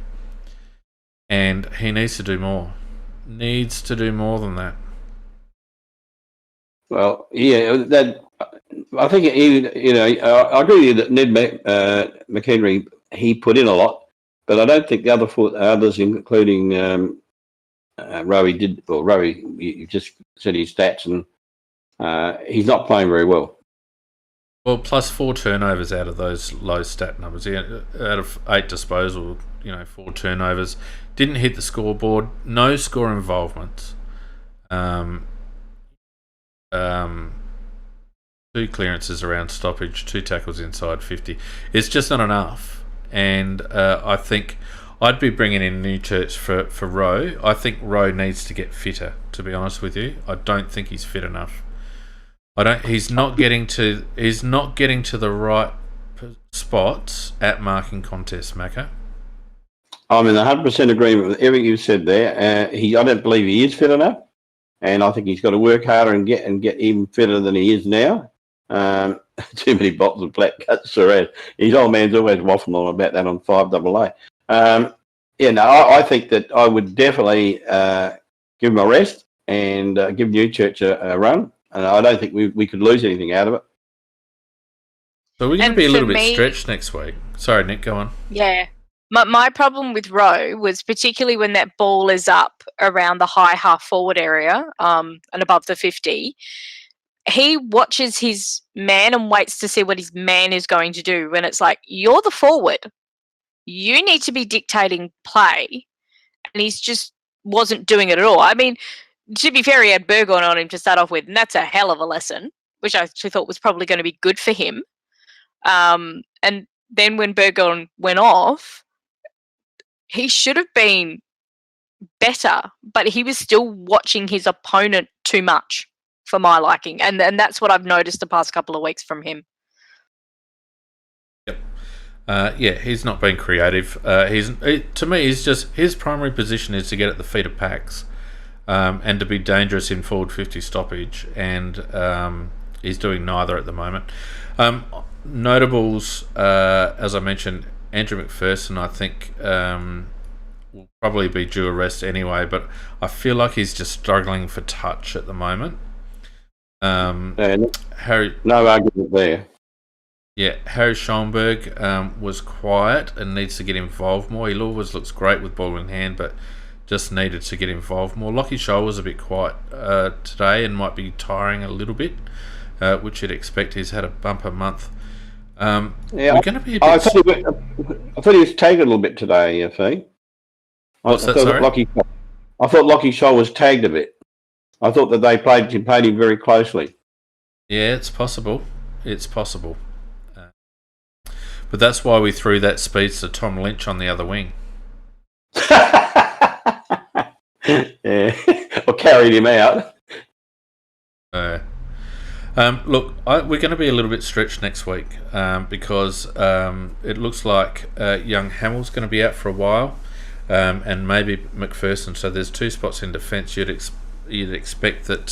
And he needs to do more. Needs to do more than that. Well, yeah, that I think I agree with you that Ned McHenry he put in a lot, but I don't think the others, including Rowie, did. Well, Rowie, you just said his stats, and he's not playing very well. Well, plus 4 turnovers out of those low stat numbers. Out of 8 disposal, 4 turnovers. Didn't hit the scoreboard. No score involvements. 2 clearances around stoppage. 2 tackles inside 50. It's just not enough. And I think I'd be bringing in Newchurch for Rowe. I think Rowe needs to get fitter, to be honest with you. I don't think he's fit enough. He's not getting to the right spots at marking contests, Macca. I'm in 100% agreement with everything you said there. I don't believe he is fit enough, and I think he's got to work harder and get even fitter than he is now. Too many bottles of black cuts around. His old man's always waffling on about that on 5AA. I think that I would definitely give him a rest and give Newchurch a run. And I don't think we could lose anything out of it. So we're going to be a little bit stretched next week. Sorry, Nick, go on. Yeah. My problem with Rowe was particularly when that ball is up around the high half forward area and above the 50, he watches his man and waits to see what his man is going to do. When it's like, you're the forward. You need to be dictating play. And he's just wasn't doing it at all. I mean, to be fair, he had Burgoyne on him to start off with, and that's a hell of a lesson, which I actually thought was probably going to be good for him. And then when Burgoyne went off, he should have been better, but he was still watching his opponent too much for my liking. And that's what I've noticed the past couple of weeks from him. Yep. He's not been creative. To me, his primary position is to get at the feet of packs. And to be dangerous in forward 50 stoppage, and he's doing neither at the moment. Notables, as I mentioned, Andrew McPherson, I think, will probably be due a rest anyway, but I feel like he's just struggling for touch at the moment. Harry, no argument there. Yeah, Harry Schoenberg was quiet and needs to get involved more. He always looks great with ball in hand, but just needed to get involved more. Lockie Scholl was a bit quiet today and might be tiring a little bit, which you'd expect. He's had a bumper month. We're going to be a bit... I thought he was tagged a little bit today, Fee. What's that, sorry? I thought Lockie Scholl was tagged a bit. I thought that they played him very closely. Yeah, it's possible. It's possible. But that's why we threw that speedster Tom Lynch on the other wing. Yeah, or carried him out. Look, we're going to be a little bit stretched next week because it looks like young Hamill's going to be out for a while, and maybe McPherson. So there's 2 spots in defence. You'd expect that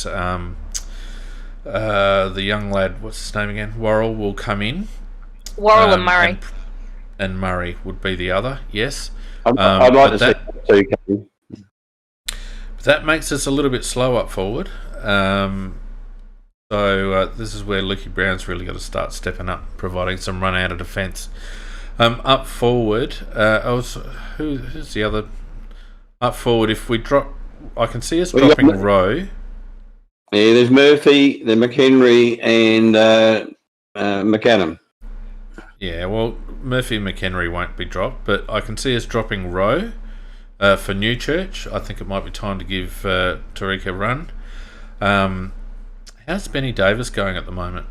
the young lad, what's his name again, Worrell, will come in. Worrell and Murray. And Murray would be the other. Yes. I'd like to see that too, Kevin. That makes us a little bit slow up forward. So this is where Lukey Brown's really got to start stepping up, providing some run out of defence. Up forward, who's the other? Up forward, if we drop, I can see us dropping Rowe. Yeah, there's Murphy, then McHenry, and McAdam. Yeah, well, Murphy and McHenry won't be dropped, but I can see us dropping Rowe for Newchurch. I think it might be time to give Tariq a run. How's Benny Davis going at the moment?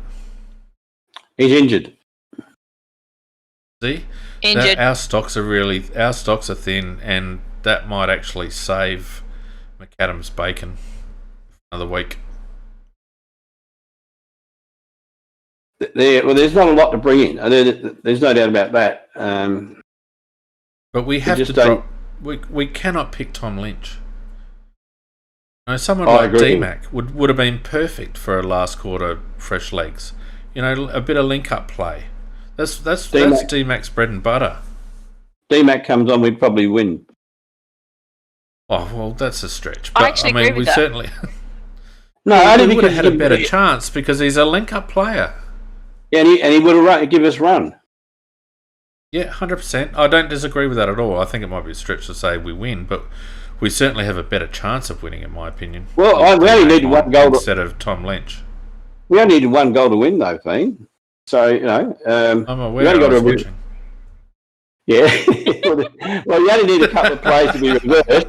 He's injured. See? Injured. Our stocks are thin, and that might actually save McAdam's bacon another week. There's not a lot to bring in. There's no doubt about that. But we have to drop. We cannot pick Tom Lynch. Someone like D-Mac would have been perfect for a last quarter fresh legs. A bit of link-up play. That's D-Mac's bread and butter. D-Mac comes on, we'd probably win. Oh, well, that's a stretch. I But actually agree with we that. certainly... No, he only would because have had a better chance because he's a link-up player. Yeah, and he would have give us run. Yeah, 100%. I don't disagree with that at all. I think it might be a stretch to say we win, but we certainly have a better chance of winning, in my opinion. Well, we only needed one goal instead of Tom Lynch. We only needed one goal to win, though, Fiend. So I'm aware. we only got I was watching. Yeah. Well, you only need a couple of plays to be reversed.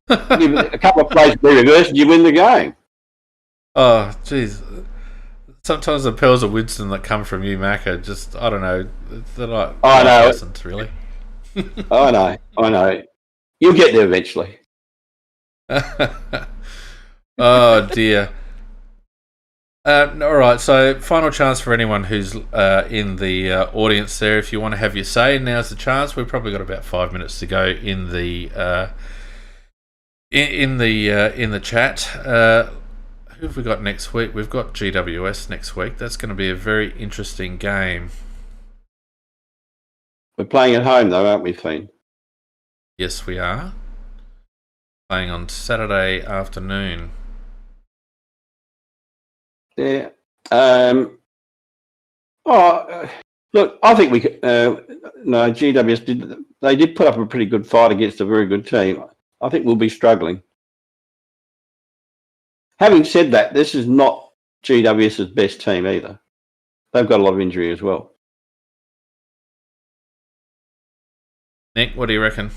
A couple of plays to be reversed, and you win the game. Oh, jeez. Sometimes the pearls of wisdom that come from you, Mac, are just, I don't know, they're like lessons, really. I know. You'll get there eventually. Oh, dear. All right, so final chance for anyone who's in the audience there. If you want to have your say, now's the chance. We've probably got about 5 minutes to go in the in the chat. Who have we got next week? We've got GWS next week. That's going to be a very interesting game. We're playing at home, though, aren't we, Fiend? Yes, we are. Playing on Saturday afternoon. Yeah. Look, I think we could. No, GWS did put up a pretty good fight against a very good team. I think we'll be struggling. Having said that, this is not GWS's best team either. They've got a lot of injury as well. Nick, what do you reckon?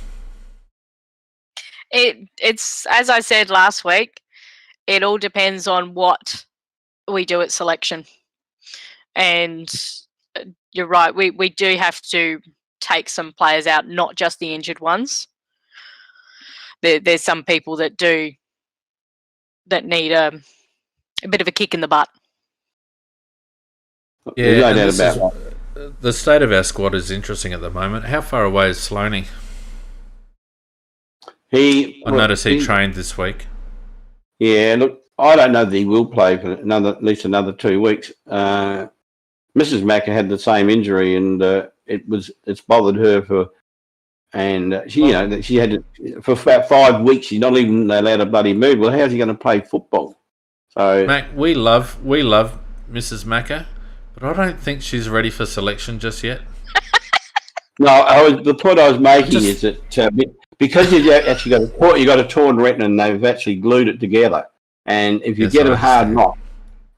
It's as I said last week. It all depends on what we do at selection, and you're right. We do have to take some players out, not just the injured ones. There's some people that need a bit of a kick in the butt. Yeah, no doubt about that. The state of our squad is interesting at the moment. How far away is Sloaney? I noticed he trained this week. Yeah, look, I don't know that he will play for at least another 2 weeks. Mrs. Macca had the same injury, and it's bothered her she had for about 5 weeks. She's not even allowed to bloody move. Well, how's he going to play football? So, Mac, we love Mrs. Macca, but I don't think she's ready for selection just yet. No, the point I was making is that because you've actually got a torn retina and they've actually glued it together, and if you get a hard knock,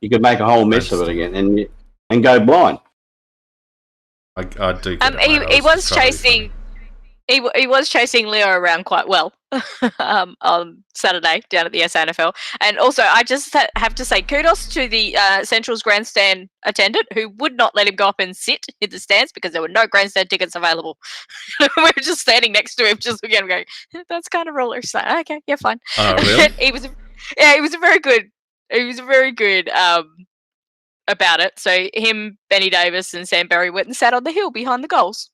you could make a whole mess of it again and go blind. I do. He was chasing. He was chasing Leo around quite well on Saturday down at the SANFL. And also, I just have to say kudos to the Central's grandstand attendant who would not let him go up and sit in the stands because there were no grandstand tickets available. We were just standing next to him, just again going, "That's kind of roller." So, okay, yeah, fine. Oh, really? He was very good. He was very good about it. So him, Benny Davis, and Sam Berry went and sat on the hill behind the goals.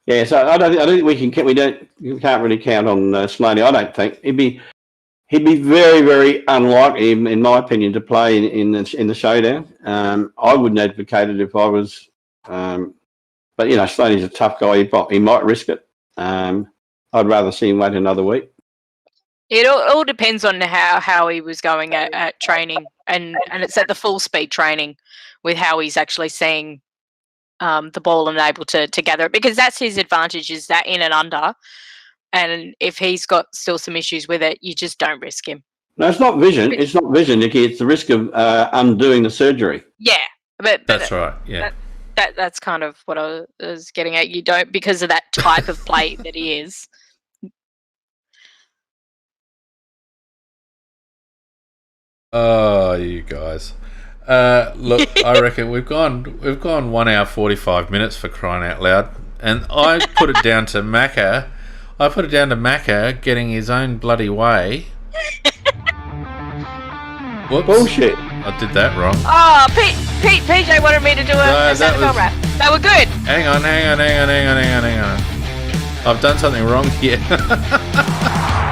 Yeah, so I don't think we can't really count on Sloaney. I don't think he'd be very, very unlikely, in my opinion, to play in the showdown. I wouldn't advocate it if I was, but Sloaney's a tough guy. He might risk it. I'd rather see him wait another week. It all depends on how he was going at training, and it's at the full speed training with how he's actually seeing the ball and able to gather it, because that's his advantage, is that in and under. And if he's got still some issues with it, you just don't risk him. No, it's not vision. It's not vision, Nikki. It's the risk of undoing the surgery. Yeah, but that's right. Yeah, that's kind of what I was getting at. You don't, because of that type of play that he is. Oh, you guys. Look, I reckon we've gone 1 hour 45 minutes, for crying out loud, and I put it down to Macca. I put it down to Macca getting his own bloody way. Whoops. Bullshit. I did that wrong. Oh, PJ wanted me to do a SANFL rap. They were good. Hang on. I've done something wrong here.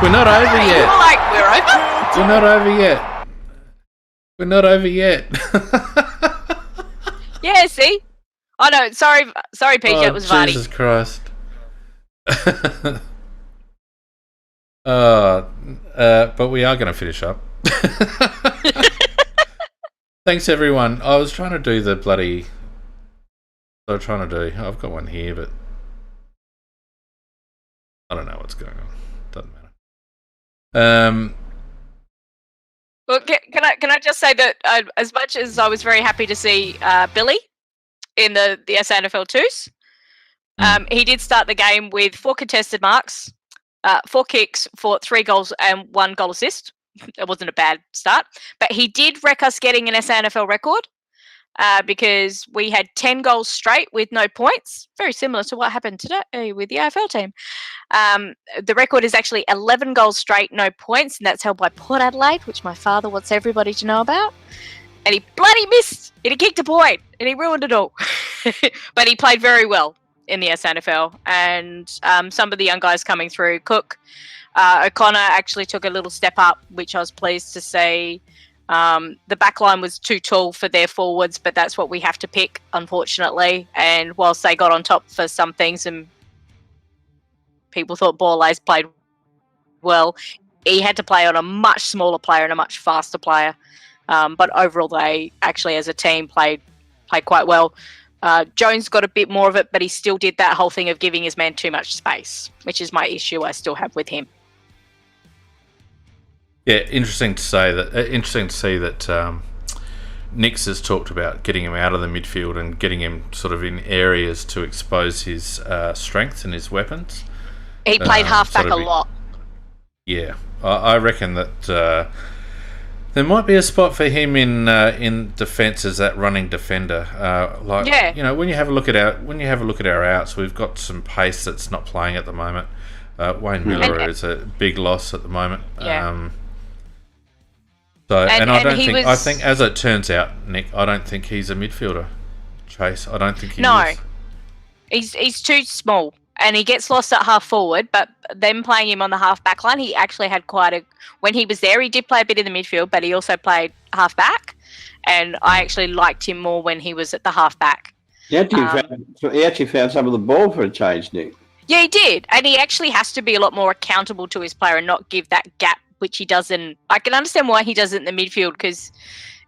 We're not over yet. You were like, we're over? We're not over yet. We're not over yet. Yeah, see? Oh, no, sorry, PJ, it was Vardy. Jesus Christ. but we are going to finish up. Thanks, everyone. I was trying to do the bloody... I've got one here, but I don't know what's going on. Doesn't matter. Well, can I just say that as much as I was very happy to see Billy in the SANFL 2s, he did start the game with 4 contested marks, 4 kicks for 3 goals and 1 goal assist. It wasn't a bad start, but he did wreck us getting an SANFL record because we had 10 goals straight with no points. Very similar to what happened today with the AFL team. The record is actually 11 goals straight, no points, and that's held by Port Adelaide, which my father wants everybody to know about. And he bloody missed, and he kicked a point, and he ruined it all. But he played very well in the SANFL, and some of the young guys coming through, Cook, O'Connor actually took a little step up, which I was pleased to see. The back line was too tall for their forwards, but that's what we have to pick, unfortunately. And whilst they got on top for some things and people thought Borlase played well, he had to play on a much smaller player and a much faster player. But overall, they actually, as a team, played quite well. Jones got a bit more of it, but he still did that whole thing of giving his man too much space, which is my issue I still have with him. Yeah, interesting to see that Nix has talked about getting him out of the midfield and getting him sort of in areas to expose his strengths and his weapons. He played halfback a lot. Yeah, I reckon that there might be a spot for him in defence as that running defender. When you have a look at our outs, we've got some pace that's not playing at the moment. Wayne Miller is a big loss at the moment. Yeah. I think as it turns out, Nick, I don't think he's a midfielder. Chase, I don't think he is. He's too small, and he gets lost at half forward. But them playing him on the half back line, he actually had when he was there, he did play a bit in the midfield, but he also played half back, and I actually liked him more when he was at the half back. He actually found some of the ball for a change, Nick. Yeah, he did, and he actually has to be a lot more accountable to his player and not give that gap, which he doesn't. I can understand why he does it in the midfield because,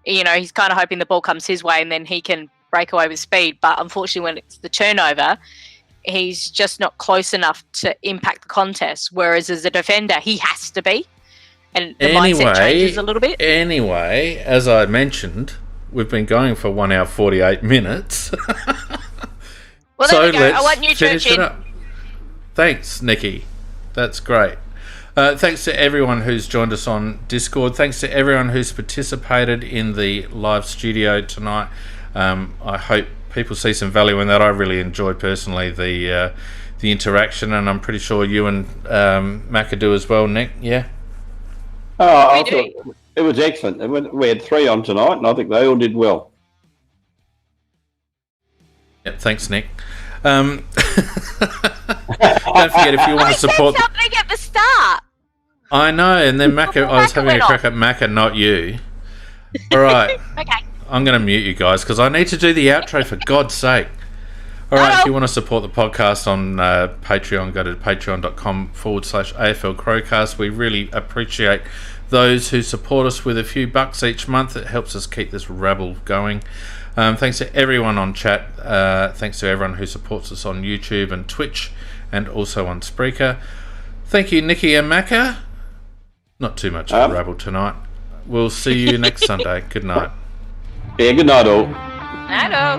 he's kind of hoping the ball comes his way and then he can break away with speed. But unfortunately, when it's the turnover, he's just not close enough to impact the contest. Whereas as a defender, he has to be, and the mindset changes a little bit. Anyway, as I mentioned, we've been going for 1 hour 48 minutes. Well, there we go. I want new finish church it up. Thanks, Nikki. That's great. Thanks to everyone who's joined us on Discord. Thanks to everyone who's participated in the live studio tonight. I hope people see some value in that. I really enjoyed personally the interaction, and I'm pretty sure you and Macca do as well, Nick. Yeah. Oh, I thought it was excellent. We had 3 on tonight, and I think they all did well. Yep. Thanks, Nick. Don't forget if you want to support. I said something at the start. I know, and then Macca, I was having a crack at Macca, not you. All right. Okay. I'm going to mute you guys because I need to do the outro for God's sake. All right, if you want to support the podcast on Patreon, go to patreon.com/AFL CrowCast. We really appreciate those who support us with a few bucks each month. It helps us keep this rabble going. Thanks to everyone on chat. Thanks to everyone who supports us on YouTube and Twitch and also on Spreaker. Thank you, Nikki and Macca. Not too much of a rabble tonight. We'll see you next Sunday. Good night. Yeah, good night all. Night all.